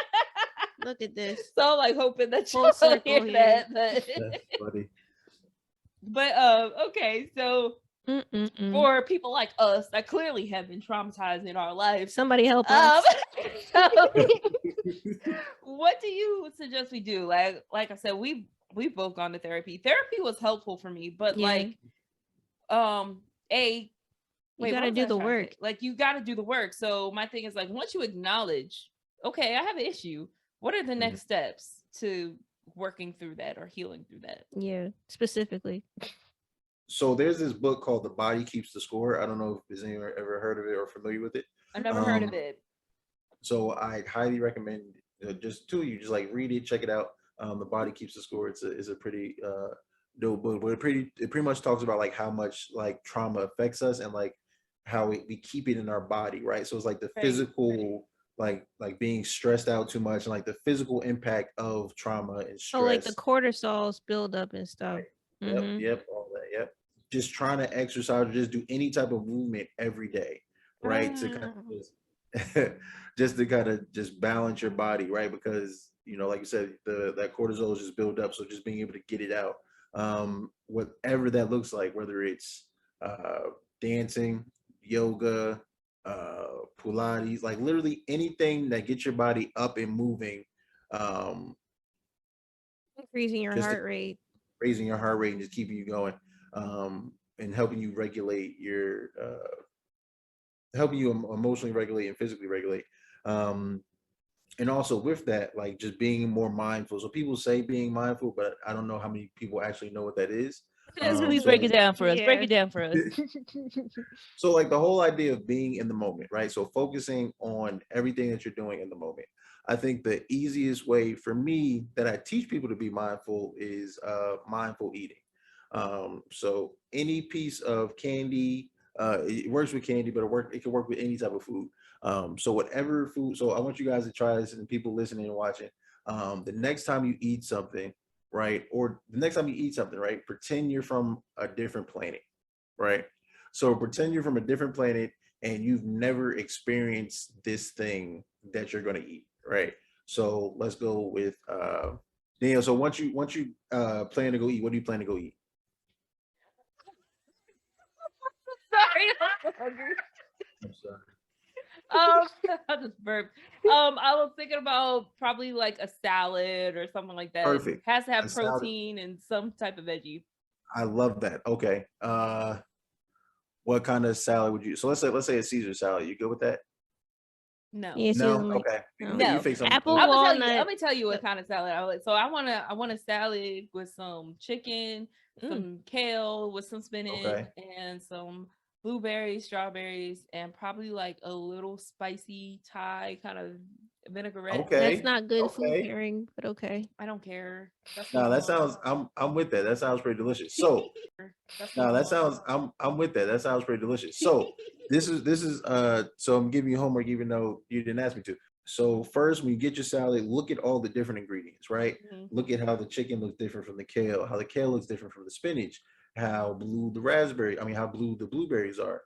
Look at this. So I'm like hoping that Full you circle hear here. that. That's funny. But okay, so for people like us that clearly have been traumatized in our life, somebody help us. So, what do you suggest we do? Like I said, we've both gone to therapy. Therapy was helpful for me, but Yeah. like, you gotta do the work. Like you got to do the work. So my thing is like, once you acknowledge, okay, I have an issue. What are the next steps to working through that or healing through that? Yeah, specifically. So there's this book called The Body Keeps the Score. I don't know if has anyone ever heard of it or familiar with it. I never heard of it. So I highly recommend just two of you just like read it, check it out. The Body Keeps the Score. It's a pretty dope book, but it pretty much talks about like how much like trauma affects us and like how we keep it in our body, right? So it's like the physical, like being stressed out too much, and like the physical impact of trauma and stress. Oh, like the cortisols build up and stuff. Right. Yep, all that. Yep. Just trying to exercise or just do any type of movement every day, right? To kind of just to kind of just balance your body, right? Because like you said, that cortisol is just built up. So just being able to get it out, whatever that looks like, whether it's dancing, yoga, Pilates, like literally anything that gets your body up and moving, increasing your heart rate, raising your heart rate, and just keeping you going, and helping you regulate your helping you emotionally regulate and physically regulate. And also with that, like just being more mindful. So people say being mindful, but I don't know how many people actually know what that is. Please break it down for us. Break it down for us. So like the whole idea of being in the moment, right? So focusing on everything that you're doing in the moment. I think the easiest way for me that I teach people to be mindful is mindful eating. So any piece of candy, it works with candy, but it can work with any type of food. So whatever food, so I want you guys to try this, and people listening and watching. The next time you eat something, right? Or the next time you eat something, right? Pretend you're from a different planet, right? So pretend you're from a different planet and you've never experienced this thing that you're going to eat, right? So let's go with Danielle. So once you plan to go eat, what do you plan to go eat? Sorry, I'm hungry. I'm sorry. I just burped. I was thinking about probably like a salad or something like that. Perfect. Has to have protein and some type of veggie. I love that. Okay. What kind of salad would you? So let's say a Caesar salad. You good with that? No. Yeah, No. Okay. No. You think something? Apple I'm walnut. let me tell you what kind of salad I would. So I want a salad with some chicken, some kale with some spinach, and some blueberries, strawberries, and probably like a little spicy Thai kind of vinaigrette. Okay. That's not good food pairing, but okay. I don't care. No, that sounds. I'm with that. That sounds pretty delicious. So, no, that sounds. I'm with that. That sounds pretty delicious. So, this is. So I'm giving you homework, even though you didn't ask me to. So first, when you get your salad, look at all the different ingredients, right? Look at how the chicken looks different from the kale, how the kale looks different from the spinach, how blue the raspberry. I mean, how blue the blueberries are.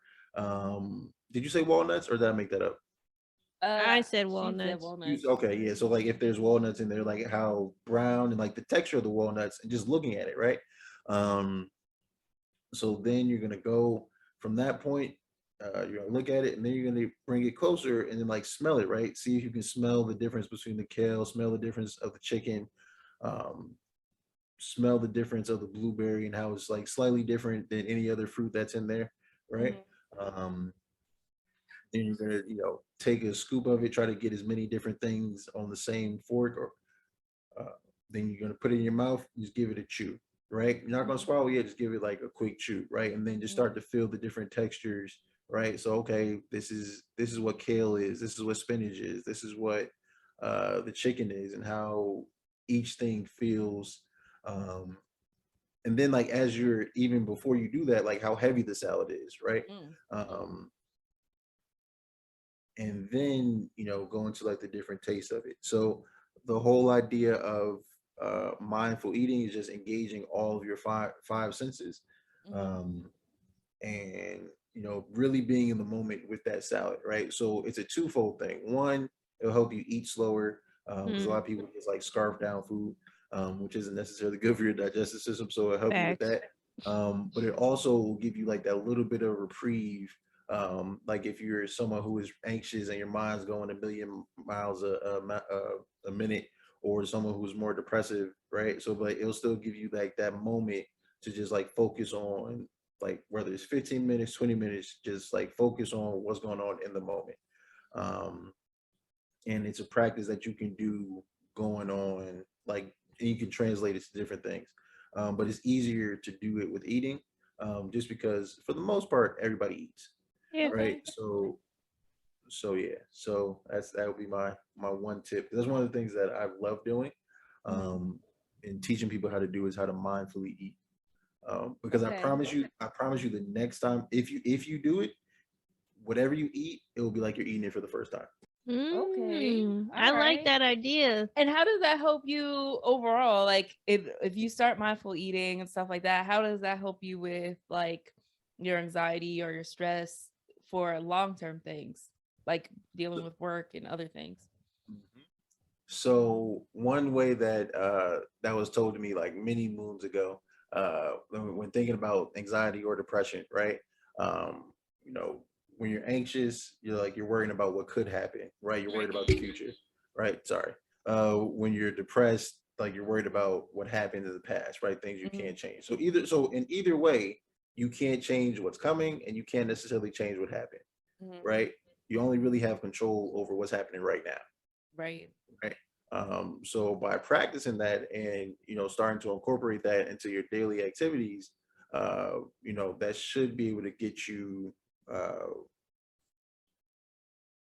Did you say walnuts, or did I make that up? I said walnuts. Okay, yeah. So like if there's walnuts in there, like how brown and like the texture of the walnuts, and just looking at it, right? So then you're gonna go from that point, you're gonna look at it, and then you're gonna bring it closer and then like smell it, right? See if you can smell the difference between the kale, smell the difference of the chicken, um, smell the difference of the blueberry and how it's like slightly different than any other fruit that's in there, right? Then you're gonna, take a scoop of it, try to get as many different things on the same fork, or then you're gonna put it in your mouth, just give it a chew, right? You're not gonna swallow yet, just give it like a quick chew, right? And then just start to feel the different textures, right? So okay, this is what kale is, this is what spinach is, this is what the chicken is, and how each thing feels and then like as you're even before you do that, like how heavy the salad is, right? Mm. Um, and then go into like the different tastes of it. So the whole idea of mindful eating is just engaging all of your five senses, Mm-hmm. um, and really being in the moment with that salad, right? So it's a twofold thing. One, it'll help you eat slower, because a lot of people just like scarf down food, which isn't necessarily good for your digestive system. So it'll help you with Facts. that. But it also will give you like that little bit of reprieve. Like if you're someone who is anxious and your mind's going a million miles a minute, or someone who's more depressive, right? So, but it'll still give you like that moment to just like focus on, like whether it's 15 minutes, 20 minutes, just like focus on what's going on in the moment. Um, and it's a practice that you can do going on, like, and you can translate it to different things. But it's easier to do it with eating, just because for the most part, everybody eats, Yeah. right? Okay. So yeah, so that would be my one tip. That's one of the things that I love doing, Mm-hmm. um, and teaching people how to do is how to mindfully eat. Because Okay. I promise you, the next time if you do it, whatever you eat, it will be like you're eating it for the first time. Okay. I All like right. that idea. And how does that help you overall? Like if you start mindful eating and stuff like that, how does that help you with like your anxiety or your stress for long-term things, like dealing with work and other things? Mhm. So one way that that was told to me like many moons ago, when thinking about anxiety or depression, right? Um, you know, when you're anxious, you're worrying about what could happen, right? You're worried about the future, right? Sorry. When you're depressed, like you're worried about what happened in the past, right? Things you Mm-hmm. can't change. So in either way, you can't change what's coming, and you can't necessarily change what happened, Mm-hmm. right? You only really have control over what's happening right now, Right. right? So by practicing that and starting to incorporate that into your daily activities, that should be able to get you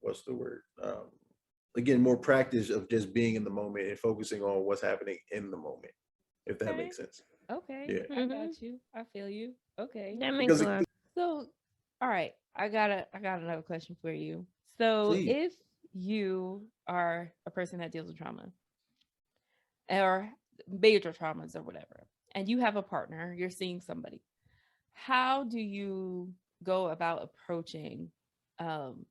what's the word? Again, more practice of just being in the moment and focusing on what's happening in the moment, if that Okay. makes sense. Okay. Yeah. I Hmm. got you. I feel you. Okay. That makes Because a lot. So, all right, I got another question for you. So, please. if you are a person that deals with trauma or major traumas or whatever, and you have a partner, you're seeing somebody, how do you go about approaching um,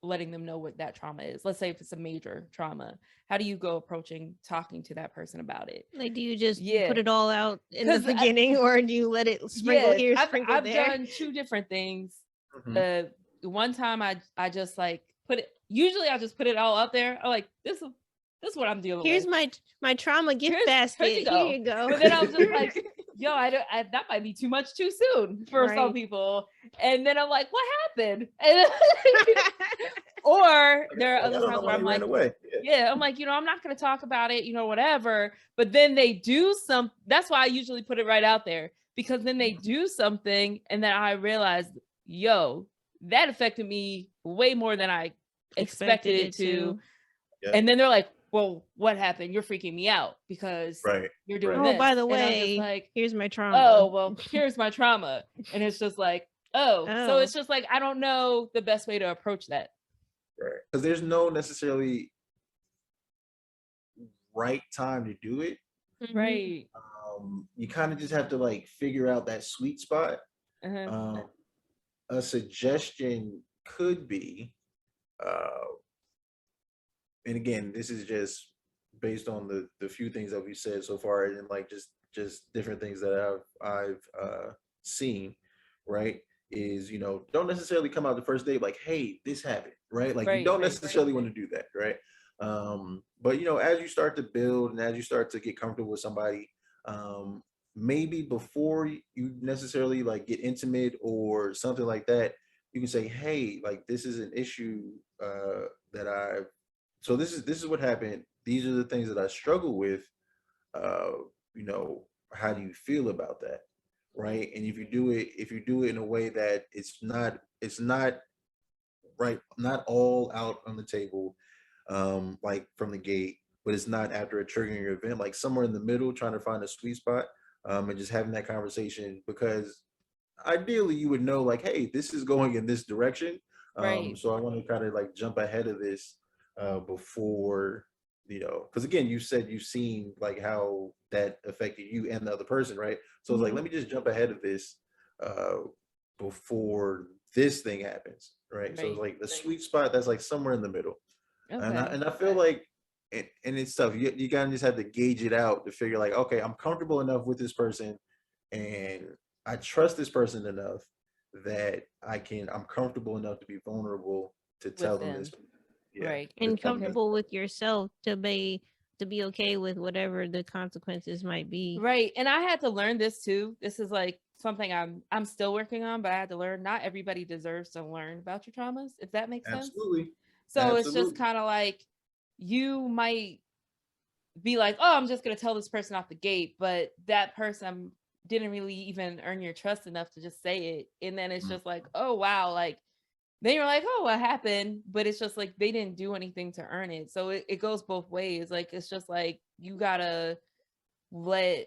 letting them know what that trauma is? Let's say if it's a major trauma, how do you go approaching talking to that person about it? Like, do you just Yeah, put it all out in the because beginning, or do you let it sprinkle yes, here, I've sprinkle I've there? done two different things. Mhm. Uh, one time I just like put it. Usually I just put it all out there. I'm like, this is what I'm dealing Here's with. my trauma gift Here's you basket. Here go. you go. But then I was just like, yo, that might be too much too soon for some Right. people. And then I'm like, what happened? And or there are Like, I other don't know times where why I'm you ran like, away. yeah, I'm like, I'm not going to talk about it, whatever. But then they do some. That's why I usually put it right out there, because then they do something, and then I realize, yo, that affected me way more than I expected Expected it it to. to. Yeah. And then they're like, well, what happened? You're freaking me out because Right. you're doing Right. Oh, this. by the And I'm just way, like, here's my trauma. oh, well, here's my trauma. And it's just like, oh, so Oh. it's just like, I don't know the best way to approach that. Right. Because there's no necessarily right time to do it. Mhm. Right. You kind of just have to like figure out that sweet spot. Uh-huh. Um, a suggestion could be, uh, and again, this is just based on the few things that we've said so far, and like just different things that I've seen, right? Is don't necessarily come out the first day like, hey, this happened, right? Like you Right. don't necessarily want to do that, right? But as you start to build and as you start to get comfortable with somebody, um, maybe before you necessarily like get intimate or something like that, you can say, hey, like this is an issue that I've so this is what happened. These are the things that I struggle with. Uh, you know, how do you feel about that? Right. And if you do it in a way that it's not right, not all out on the table, like from the gate, but it's not after a triggering event, like somewhere in the middle, trying to find a sweet spot. and just having that conversation, because ideally you would know like, hey, this is going in this direction. Right. So I want to kind of like jump ahead of this before, because again, you said you've seen like how that affected you and the other person, right? So it's like, let me just jump ahead of this uh, before this thing happens, right? So it's Right. like the sweet spot that's like somewhere in the middle. And I Okay. and I feel like, and it's tough. You kind of just have to gauge it out to figure like, okay, I'm comfortable enough with this person, and I trust this person enough that I'm comfortable enough to be vulnerable to tell With them this. them. Yeah, Right. to And tell them this. comfortable with yourself to be okay with whatever the consequences might be. Right. And I had to learn this too. This is like something I'm still working on, but I had to learn not everybody deserves to learn about your traumas, if that makes sense. Absolutely, So it's just absolutely. kind of like you might be like, oh, I'm just gonna tell this person off the gate, but that person didn't really even earn your trust enough to just say it. And then it's Mm, just like, oh wow, like then you're like, oh, what happened? But it's just like they didn't do anything to earn it. So it goes both ways. Like it's just like let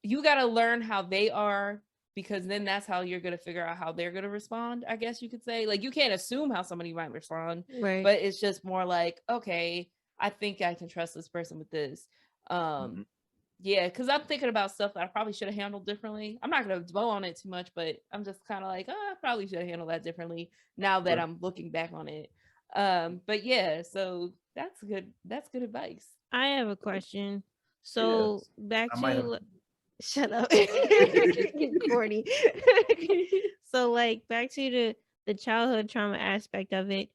you gotta learn how they are, because then that's how you're gonna figure out how they're gonna respond, I guess you could say. Like you can't assume how somebody might respond, Right. but it's just more like, okay, I think I can trust this person with this. um mhm. yeah, because I'm thinking about stuff that I probably should have handled differently. I'm not gonna dwell on it too much, but I'm just kind of like, oh, I probably should have handled that differently now that Right. I'm looking back on it. But yeah, so that's good advice. I have a question. Yeah, So back I might have. to shut up. Corny. So like back to the childhood trauma aspect of it.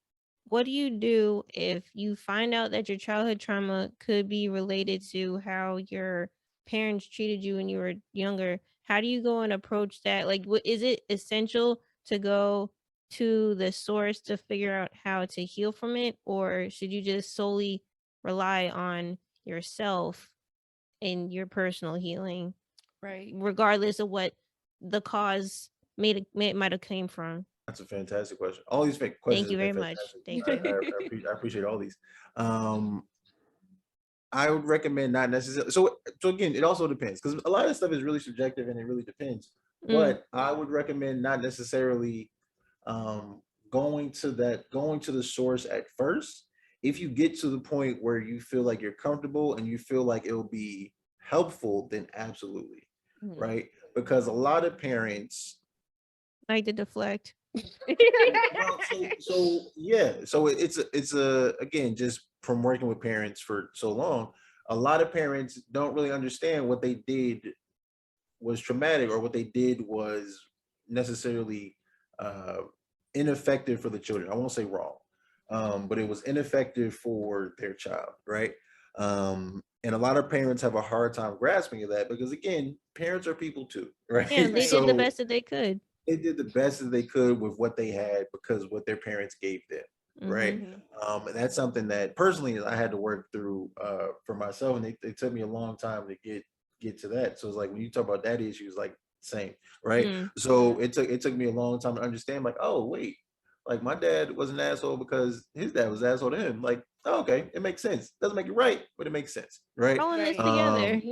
What do you do if you find out that your childhood trauma could be related to how your parents treated you when you were younger? How do you go and approach that? Like, what is it essential to go to the source to figure out how to heal from it, or should you just solely rely on yourself and your personal healing, Right. regardless of what the cause might have came from? That's a fantastic question. All these Thank questions you have been very much. fantastic. Thank you. I appreciate all these. Um, I would recommend not necessarily. So again, it also depends, because a lot of stuff is really subjective and it really depends. Mm, But I would recommend not necessarily um, going to the source at first. If you get to the point where you feel like you're comfortable and you feel like it'll be helpful, then absolutely, Mhm. right? Because a lot of parents, like to deflect. well, so yeah, so it's a again, just from working with parents for so long, a lot of parents don't really understand what they did was traumatic, or what they did was necessarily uh, ineffective for the children. I won't say wrong, but it was ineffective for their child, right? And a lot of parents have a hard time grasping of that, because again, parents are people too, Yeah, right? they Right. did the So best that they could. they did the best that they could with what they had, because what their parents gave them, right? Hmm. Mhm. And that's something that personally I had to work through for myself, and it took me a long time to get to that. So it's like when you talk about that issues, like same, right? Mm. So it took me a long time to understand, like, oh wait, like my dad was an asshole because his dad was an asshole to him. Like, oh, okay, it makes sense. Doesn't make it right, but it makes sense, right? All in this Right. together.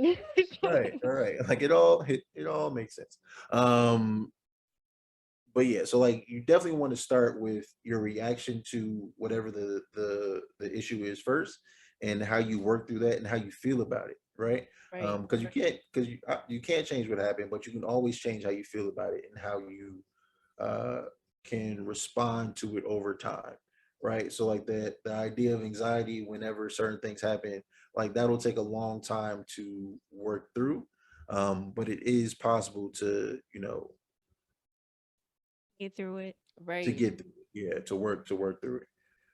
Right, all right. Like it all makes sense. Um, but yeah, so like you definitely want to start with your reaction to whatever the issue is first, and how you work through that and how you feel about it, right? Right. Because you can't change what happened, but you can always change how you feel about it and how you uh, can respond to it over time, right? So like the idea of anxiety whenever certain things happen, like that'll take a long time to work through, but it is possible to Get through it. to Right. get yeah, to work through it.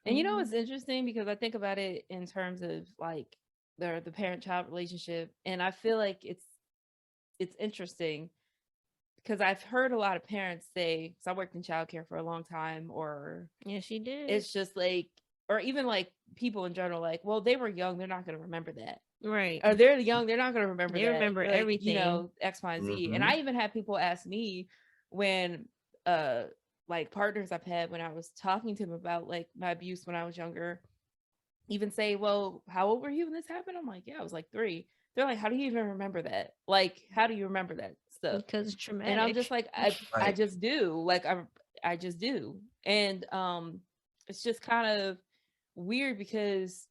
And you know Hmm. it's interesting because I think about it in terms of like the parent child relationship, and I feel like it's interesting because I've heard a lot of parents say, because I worked in childcare for a long time, or Yeah, she did. it's just like, or even like people in general, like, well, they were young, they're not going to remember that. Right. Or they're young, they're not going to remember They that. remember Like, everything. X, Y, and Z. And Hmm. I even had people ask me when, uh, like partners I've had when I was talking to them about like my abuse when I was younger, even say, well, how old were you when this happened? I'm like, yeah, I was like 3. they're like, how do you even remember that? Like, how do you remember that stuff? Because it's And I'm traumatic. just like, I Right. just do. Like I just do. And it's just kind of weird because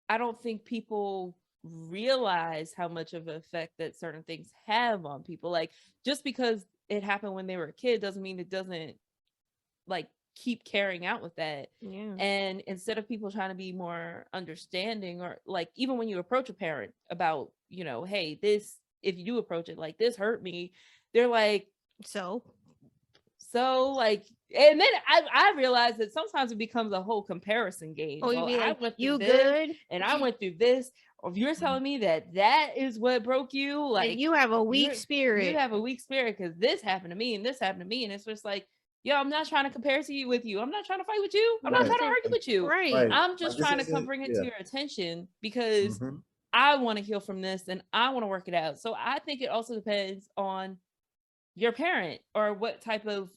I don't think people realize how much of an effect that certain things have on people. Like, just because it happened when they were a kid doesn't mean it doesn't like keep carrying out with that. Yeah. And instead of people trying to be more understanding, or like even when you approach a parent about, you know, hey, this, if you do approach it like this hurt me, they're like, So like, and then I realized that sometimes it becomes a whole comparison game. oh, you Well, be I like, went through you this good? and I went through this. Or if you're telling me that that is what broke you, Like like you have a weak you spirit. have a weak spirit because this happened to me and this happened to me. And it's just like, yo, I'm not trying to compare to you with you. I'm not trying to fight with you. I'm not Right. trying to Listen, argue with you. right. Right. I'm Like just this trying to come isn't. bring it to Yeah. your attention because Mm-hmm. I want to heal from this and I want to work it out. So I think it also depends on your parent or what type of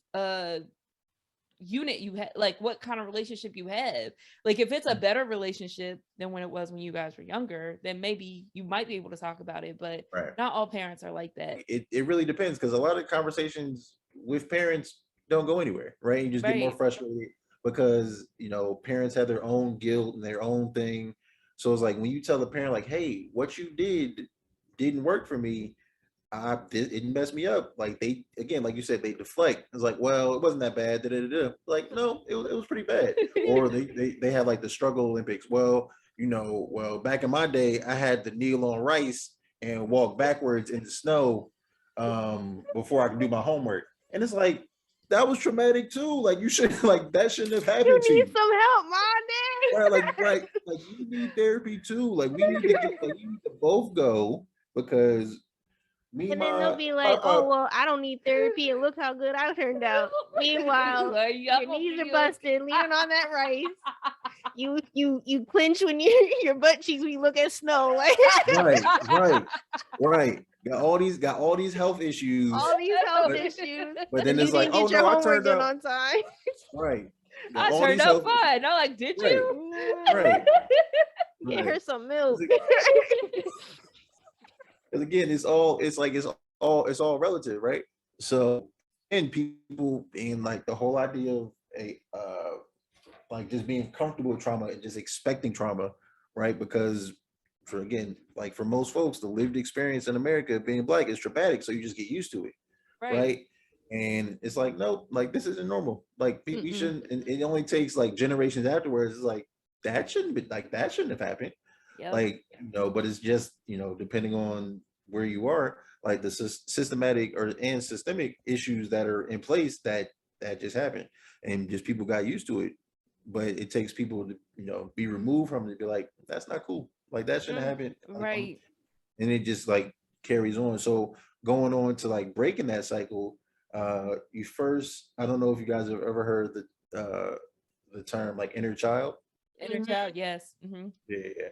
unit you have, like what kind of relationship you have. Like if it's a better relationship than when it was when you guys were younger, then maybe you might be able to talk about it, but Right. not all parents are like that. It really depends because a lot of conversations with parents don't go anywhere, right? You just get more Right. frustrated because parents have their own guilt and their own thing. So it's like when you tell a parent like, "Hey, what you did didn't work for me. It messed me up." Like they again, like you said, they deflect. It's like, well, it wasn't that bad. Da, da, da, da. Like, no, it was pretty bad. Or they have like the struggle Olympics. Well, back in my day, I had to kneel on rice and walk backwards in the snow before I could do my homework. And it's like that was traumatic too. Like you should like that shouldn't have happened You to need you. some help, my Right, nigga. like you need therapy too. Like we need to get like you need to both go because me And then they'll my be like, "Oh papa. well, I don't need therapy, and look how good I turned out." Meanwhile, Like, your knees are busted, leaning on that rice. You clench when your butt cheeks when you look at snow, like Right. Got all these health issues, all these health but issues, but then and you it's like, didn't oh get your no, I homework turned done out on time. right. Got I all turned these out health issues. fine. I'm like, did Right, you? right, Get right. her some milk. Because again, it's all relative, right? So and people being like the whole idea of a like just being comfortable with trauma and just expecting trauma, right? Because for most folks, the lived experience in America being black is traumatic, so you just get used to it, Right. right? And it's like, nope, like this isn't normal. Like we Mm-mm. shouldn't. And it only takes like generations afterwards. It's like that shouldn't have happened. Yep. Like but it's just depending on where you are, like the systematic and systemic issues that are in place that just happen, and just people got used to it. But it takes people to be removed from it, to be like, that's not cool, like that shouldn't happen. Right. And it just like carries on. So going on to like breaking that cycle, you first, I don't know if you guys have ever heard the term like inner child. Inner child, yes. Yeah.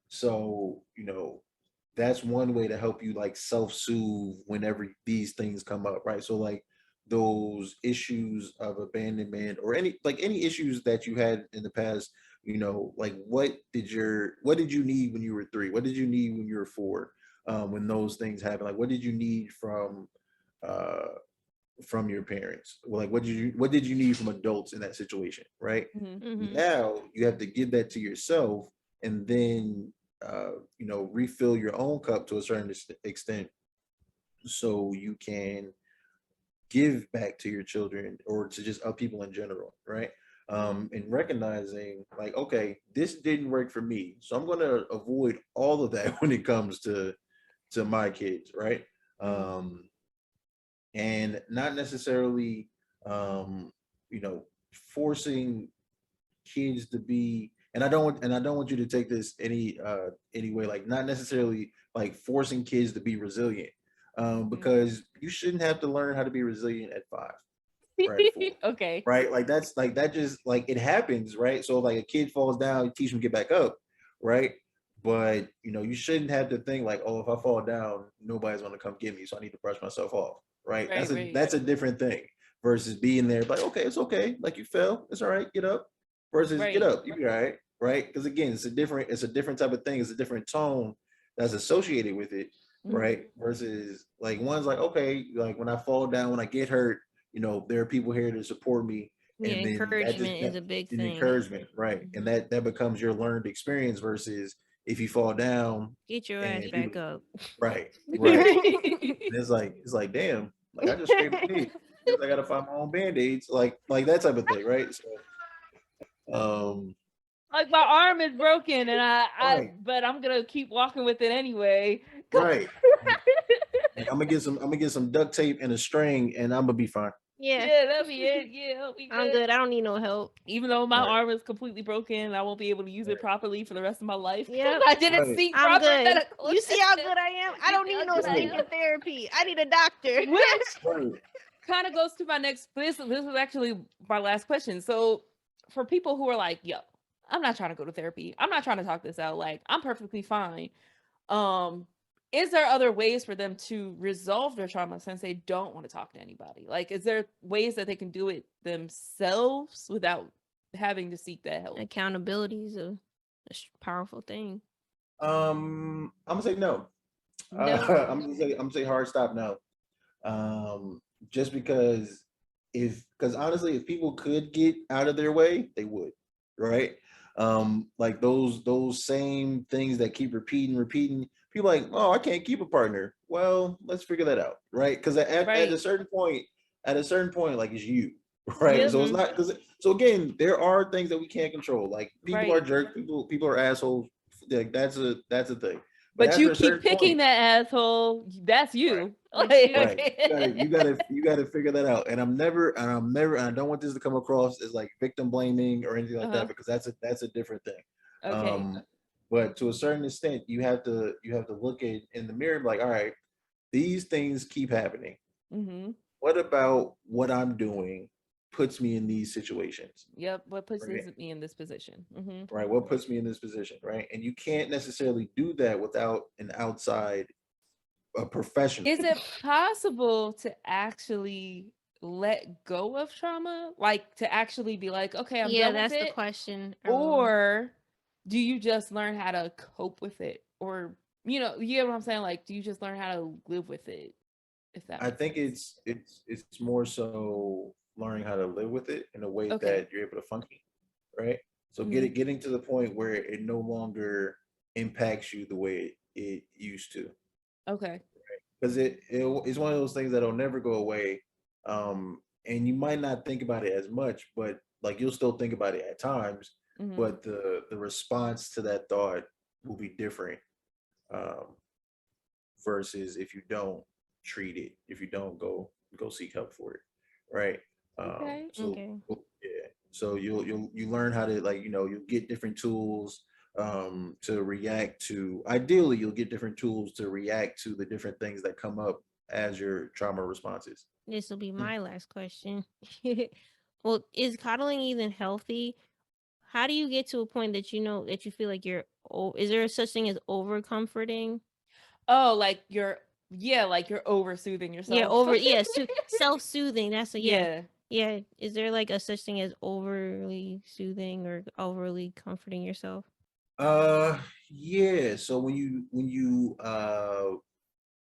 So, that's one way to help you like self-soothe whenever these things come up, right? So like those issues of abandonment or any issues that you had in the past, like what did you need when you were 3? What did you need when you were 4? When those things happen, like what did you need uh from your parents? Well, like what did you need from adults in that situation, right? Mm-hmm. Now you have to give that to yourself, and then refill your own cup to a certain extent, so you can give back to your children or to just people in general, right? And recognizing like, okay, this didn't work for me, so I'm going to avoid all of that when it comes to my kids, right? um and not necessarily um forcing kids to be, and I don't want you to take this any way, like not necessarily like forcing kids to be resilient, because you shouldn't have to learn how to be resilient at 5 or at 4, Okay. right? Like that's like that just like it happens, right? So like a kid falls down, you teach them to get back up, right? But you shouldn't have to think like, oh, if I fall down, nobody's gonna come get me, so I need to brush myself off, right? Right, right. That's a different thing versus being there like, okay, it's okay, like you fell, it's all right, get up, versus get Right. up, you be all right, right? Because again, it's a different type of thing, it's a different tone that's associated with it, Mhm. right? Versus like one's like, okay, like when I fall down, when I get hurt, there are people here to support me, Yeah, and then that just encouragement is a big an thing. encouragement, right? And Mhm. that becomes your learned experience versus if you fall down Get your ass and people, back up. right, right. And it's like, damn, like I just scraped my knee. Guess I gotta find my own band-aids, like that type of thing, right? So, Like my arm is broken and right, but I'm gonna keep walking with it anyway. right. Like I'm gonna get some duct tape and a string, and I'm gonna be fine. Yeah, Yeah, that'll be it. Yeah, I'll be I'm good. good. I don't need no help. Even though my Right, arm is completely broken, I won't be able to use it right, properly for the rest of my life because Yep, I didn't right, seek I'm proper good. medical You see how attention. good I am? I You don't see need how no good I right, am? speaking therapy. I need a doctor. Which right. kind of goes to my next. This is actually my last question. So, for people who are like, "Yo, I'm not trying to go to therapy. I'm not trying to talk this out. Like, I'm perfectly fine." Um, is there other ways for them to resolve their trauma since they don't want to talk to anybody? Like, is there ways that they can do it themselves without having to seek that help? Accountability is a powerful thing. I'm gonna say no. No. I'm gonna say hard stop no. Just because honestly, if people could get out of their way, they would, right? Like those same things that keep repeating. People like, oh, I can't keep a partner. Well, let's figure that out, right? Because at a Right. certain point, like it's you, right? Yep. So it's Mm-hmm. not because so again, there are things that we can't control. Like people are Right. jerks, people are assholes. Like that's a thing. But But after you a keep certain picking point, that asshole. That's right? you. That's Like, you. Right. You gotta figure that out. And I don't want this to come across as like victim blaming or anything like uh-huh. that because that's a different thing. Okay. Um, but to a certain extent, you have to look at in the mirror and be like, all right, these things keep happening. Mm-hmm. What about what I'm doing puts me in these situations? Yep. What puts Right. me in this position? Mm-hmm. Right. What puts me in this position? Right. And you can't necessarily do that without an outside a professional. Is it possible to actually let go of trauma? Like to actually be like, okay, I'm Yeah, done with that's the it? question. Or do you just learn how to cope with it? Or, you get what I'm saying? Like, do you just learn how to live with it? If that I makes think sense. it's more so learning how to live with it in a way Okay. that you're able to function, right? So Mm-hmm. getting to the point where it no longer impacts you the way it used to, Okay. because it's one of those things that'll never go away, and you might not think about it as much, but like you'll still think about it at times, Mm-hmm. but the response to that thought will be different, um, versus if you don't treat it, if you don't go seek help for it, right? Okay. So Okay. yeah, so you learn how to like you'll get different tools to react to. Ideally, you'll get different tools to react to the different things that come up as your trauma responses. This will be Mm. my last question. Well, is coddling even healthy? How do you get to a point that you know that you feel like you're? Oh, is there such thing as over comforting? Oh, like you're over soothing Yeah, yourself. over. Yeah, self soothing. That's a yeah. Yeah. Yeah. Is there like a such thing as overly soothing or overly comforting yourself? Yeah. So when you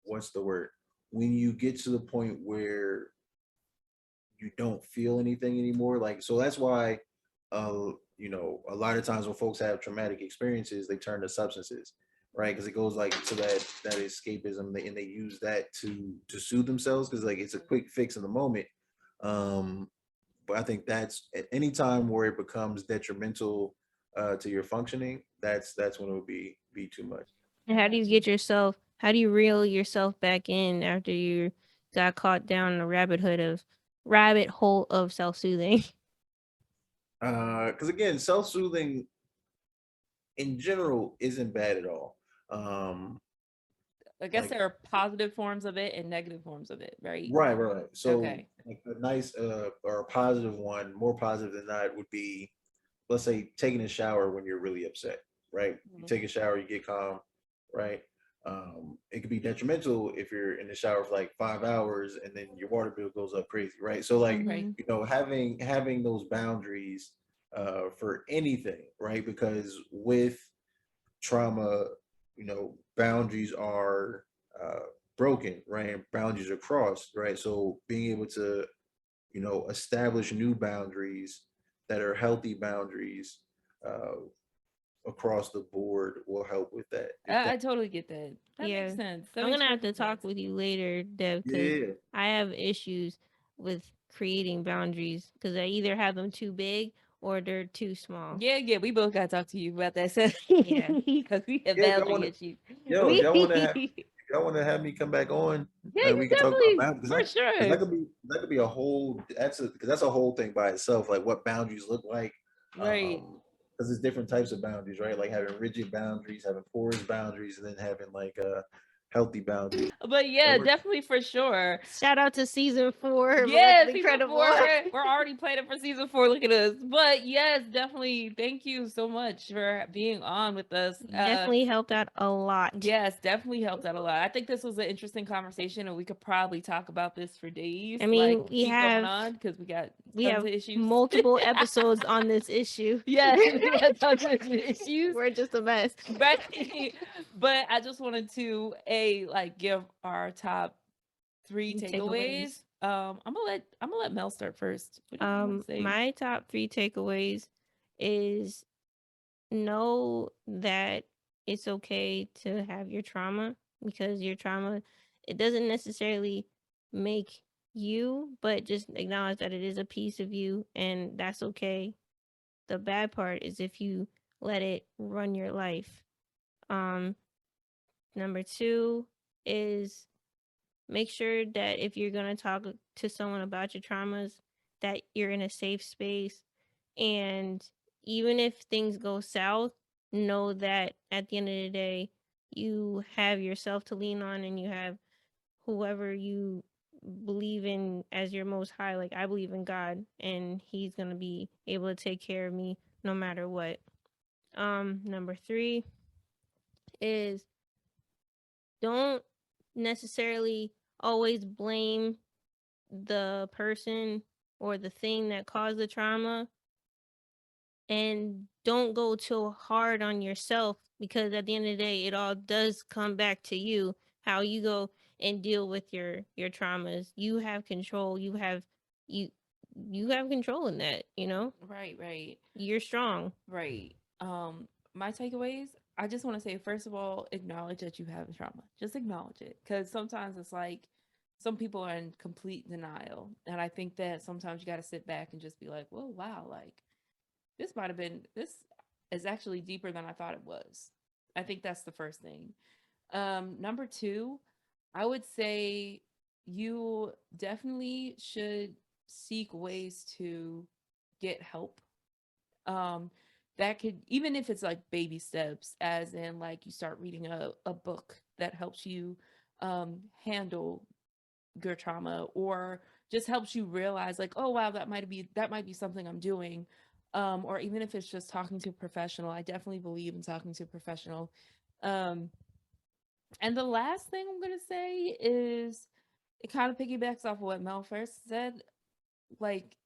what's the word? When you get to the point where you don't feel anything anymore. Like, so that's why, a lot of times when folks have traumatic experiences, they turn to substances, right? Because it goes like to that escapism, and they use that to soothe themselves because like it's a quick fix in the moment. Um, but I think that's at any time where it becomes detrimental to your functioning, that's when it would be too much. And how do you get yourself? How do you reel yourself back in after you got caught down the rabbit hole of self soothing? Because again, self-soothing in general isn't bad at all. I guess Like there are positive forms of it and negative forms of it, right? right. So Okay. like a nice or a positive one, more positive than that would be, let's say, taking a shower when you're really upset, right? You Mhm. take a shower, you get calm, right? It could be detrimental if you're in the shower for like 5 hours and then your water bill goes up crazy, right? So like, Right. Mm-hmm. having those boundaries for anything, right? Because with trauma, boundaries are broken, right? Boundaries are crossed, right? So being able to establish new boundaries that are healthy boundaries uh, across the board will help with that. If that, I totally get that. That makes Yeah. sense. That I'm makes gonna have to perfect talk sense. with you later, Dev, because yeah, I have issues with creating boundaries because I either have them too big or they're too small. Yeah, yeah, we both gotta talk to you about that Yeah. because we have yeah. If y'all want boundary to, issues. yo, if y'all want to have, We, if y'all want to have me come back on, yeah, you we can talk about definitely boundaries for because sure. that could be a whole because that's a whole thing by itself. Like what boundaries look like, Right. because there's different types of boundaries, right? Like having rigid boundaries, having porous boundaries, and then having like healthy boundaries. But So yeah, definitely for sure. Shout out to season 4 of Yeah, Molested season Incredible. 4. We're already planning for season 4. Look at us. But yes, definitely. Thank you so much for being on with us. Definitely helped out a lot. Yes, definitely helped out a lot. I think this was an interesting conversation, and we could probably talk about this for days. I Like mean, keep going on because we got we tons have of issues. multiple episodes on this issue. Yes, we got tons of issues. We're just a mess. Right. But I just wanted to give our top 3 takeaways. Takeaways. I'm gonna let Mel start first. What do you want to say? My top 3 takeaways is know that it's okay to have your trauma because your trauma, it doesn't necessarily make you, but just acknowledge that it is a piece of you and that's okay. The bad part is if you let it run your life. Um Number 2 is make sure that if you're going to talk to someone about your traumas that you're in a safe space, and even if things go south, know that at the end of the day you have yourself to lean on and you have whoever you believe in as your most high. Like I believe in God and he's going to be able to take care of me no matter what. Number 3 is don't necessarily always blame the person or the thing that caused the trauma, and don't go too hard on yourself because at the end of the day it all does come back to you. How you go and deal with your traumas, you have control. You you have control in that, Right, right. you're strong. Right. My takeaways, I just want to say, first of all, acknowledge that you have trauma. Just acknowledge it. Because sometimes it's like some people are in complete denial. And I think that sometimes you got to sit back and just be like, well, wow, like this is actually deeper than I thought it was. I think that's the first thing. Number two, I would say you definitely should seek ways to get help. um that could, even if it's like baby steps, as in like you start reading a book that helps you handle your trauma, or just helps you realize like, oh wow, that might be something I'm doing. Or even if it's just talking to a professional, I definitely believe in talking to a professional. um and the last thing I'm gonna say is, it kind of piggybacks off of what Mel first said. Like,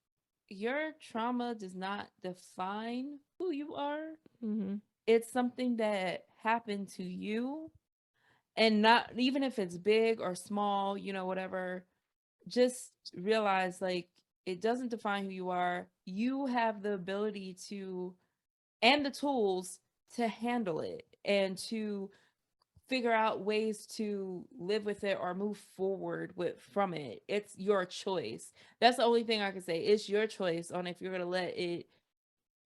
your trauma does not define who you are. Mm-hmm. It's something that happened to you. And not even if it's big or small, whatever, just realize like it doesn't define who you are. You have the ability to, and the tools to handle it and to figure out ways to live with it or move forward with from it. It's your choice. That's the only thing I can say. It's your choice on if you're going to let it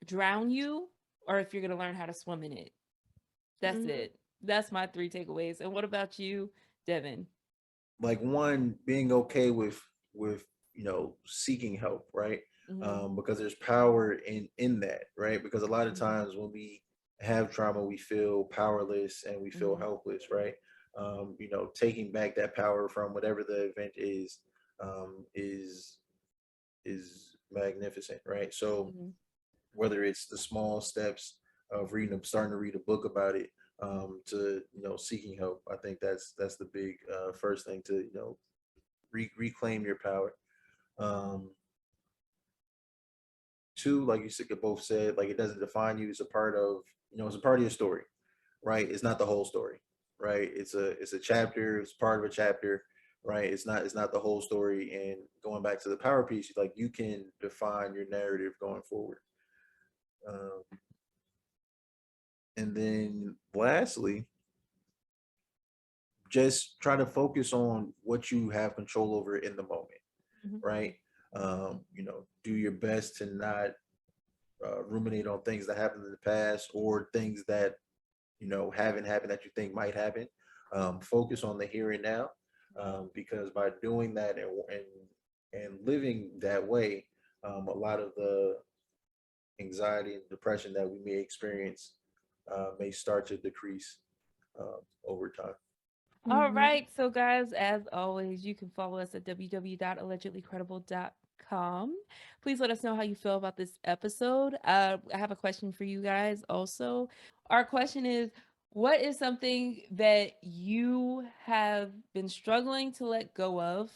drown you or if you're going to learn how to swim in it. That's Mm-hmm. it. That's my 3 takeaways. And what about you, Devin? like one, being okay with seeking help, right? Mm-hmm. Because there's power in that, right? Because a lot of Mm-hmm. times when we have trauma, we feel powerless and we feel Mm-hmm. helpless, right? Taking back that power from whatever the event um, is is magnificent, right? So Mm-hmm. whether it's the small steps of starting to read a book about it, to seeking help, I think that's the big first thing to reclaim your power. Um, Two, like you both said, like it doesn't define you. It's a part of it's a part of your story. right? It's not the whole story, right? It's a chapter. It's part of a chapter, right? It's not the whole story. And going back to the power piece, like you can define your narrative going forward. Um, and then lastly, just try to focus on what you have control over in the moment, Mhm. right? Do your best to not ruminate on things that happened in the past or things that haven't happened that you think might happen. Focus on the here and now, because by doing that and living that way, a lot of the anxiety and depression that we may experience may start to decrease over time. All Mm-hmm. right. So, guys, as always, you can follow us at www.allegedlycredible.com. Please let us know how you feel about this episode. I have a question for you guys also. Our question is, what is something that you have been struggling to let go of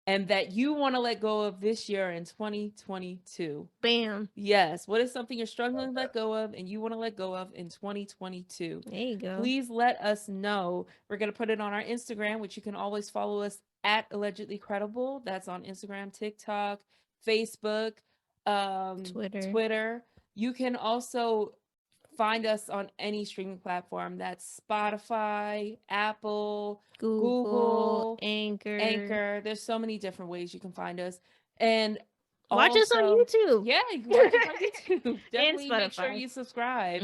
and that you want to let go of this year in 2022? Bam. Yes. What is something you're struggling to let go of and you want to let go of in 2022? There you go. Please let us know. We're going to put it on our Instagram, which you can always follow us at Allegedly Credible. That's on Instagram, TikTok, Facebook, Twitter. Twitter. You can also find us on any streaming platform. That's Spotify, Apple, Google, Google, Anchor. Anchor. There's so many different ways you can find us. And Watch us on also, YouTube. yeah, you can watch us on YouTube. And Definitely make sure Spotify. you subscribe.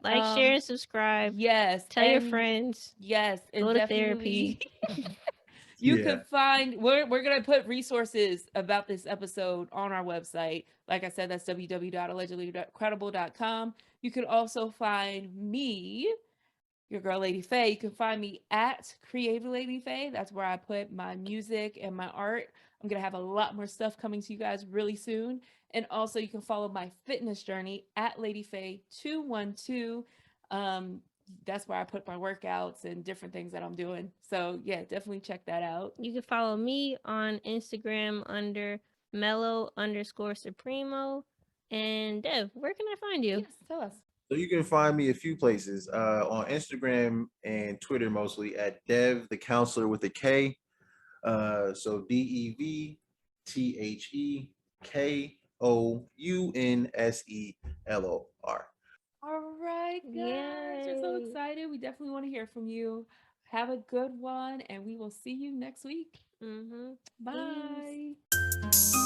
Like, share, and subscribe. Yes, Tell your friends. and Go to definitely therapy. you Yeah. can find we're gonna put resources about this episode on our website. Like I said, that's www.allegedlycredible.com. You can also find me, your girl Lady Faye. You can find me at Creative Lady Faye. That's where I put my music and my art. I'm gonna have a lot more stuff coming to you guys really soon. And also you can follow my fitness journey at Lady Faye 212. Um, that's where I put my workouts and different things that I'm doing. So yeah, definitely check that out. You can follow me on Instagram under mellow_supremo. And Dev, where can I find you? Yes, tell us. So you can find me a few places on Instagram and Twitter, mostly at Dev the Counselor with a K. So DEVTHEKOUNSELOR. All right, guys. We're so Yay. excited. We definitely want to hear from you. Have a good one, and we will see you next week. Mm-hmm. Peace. Bye.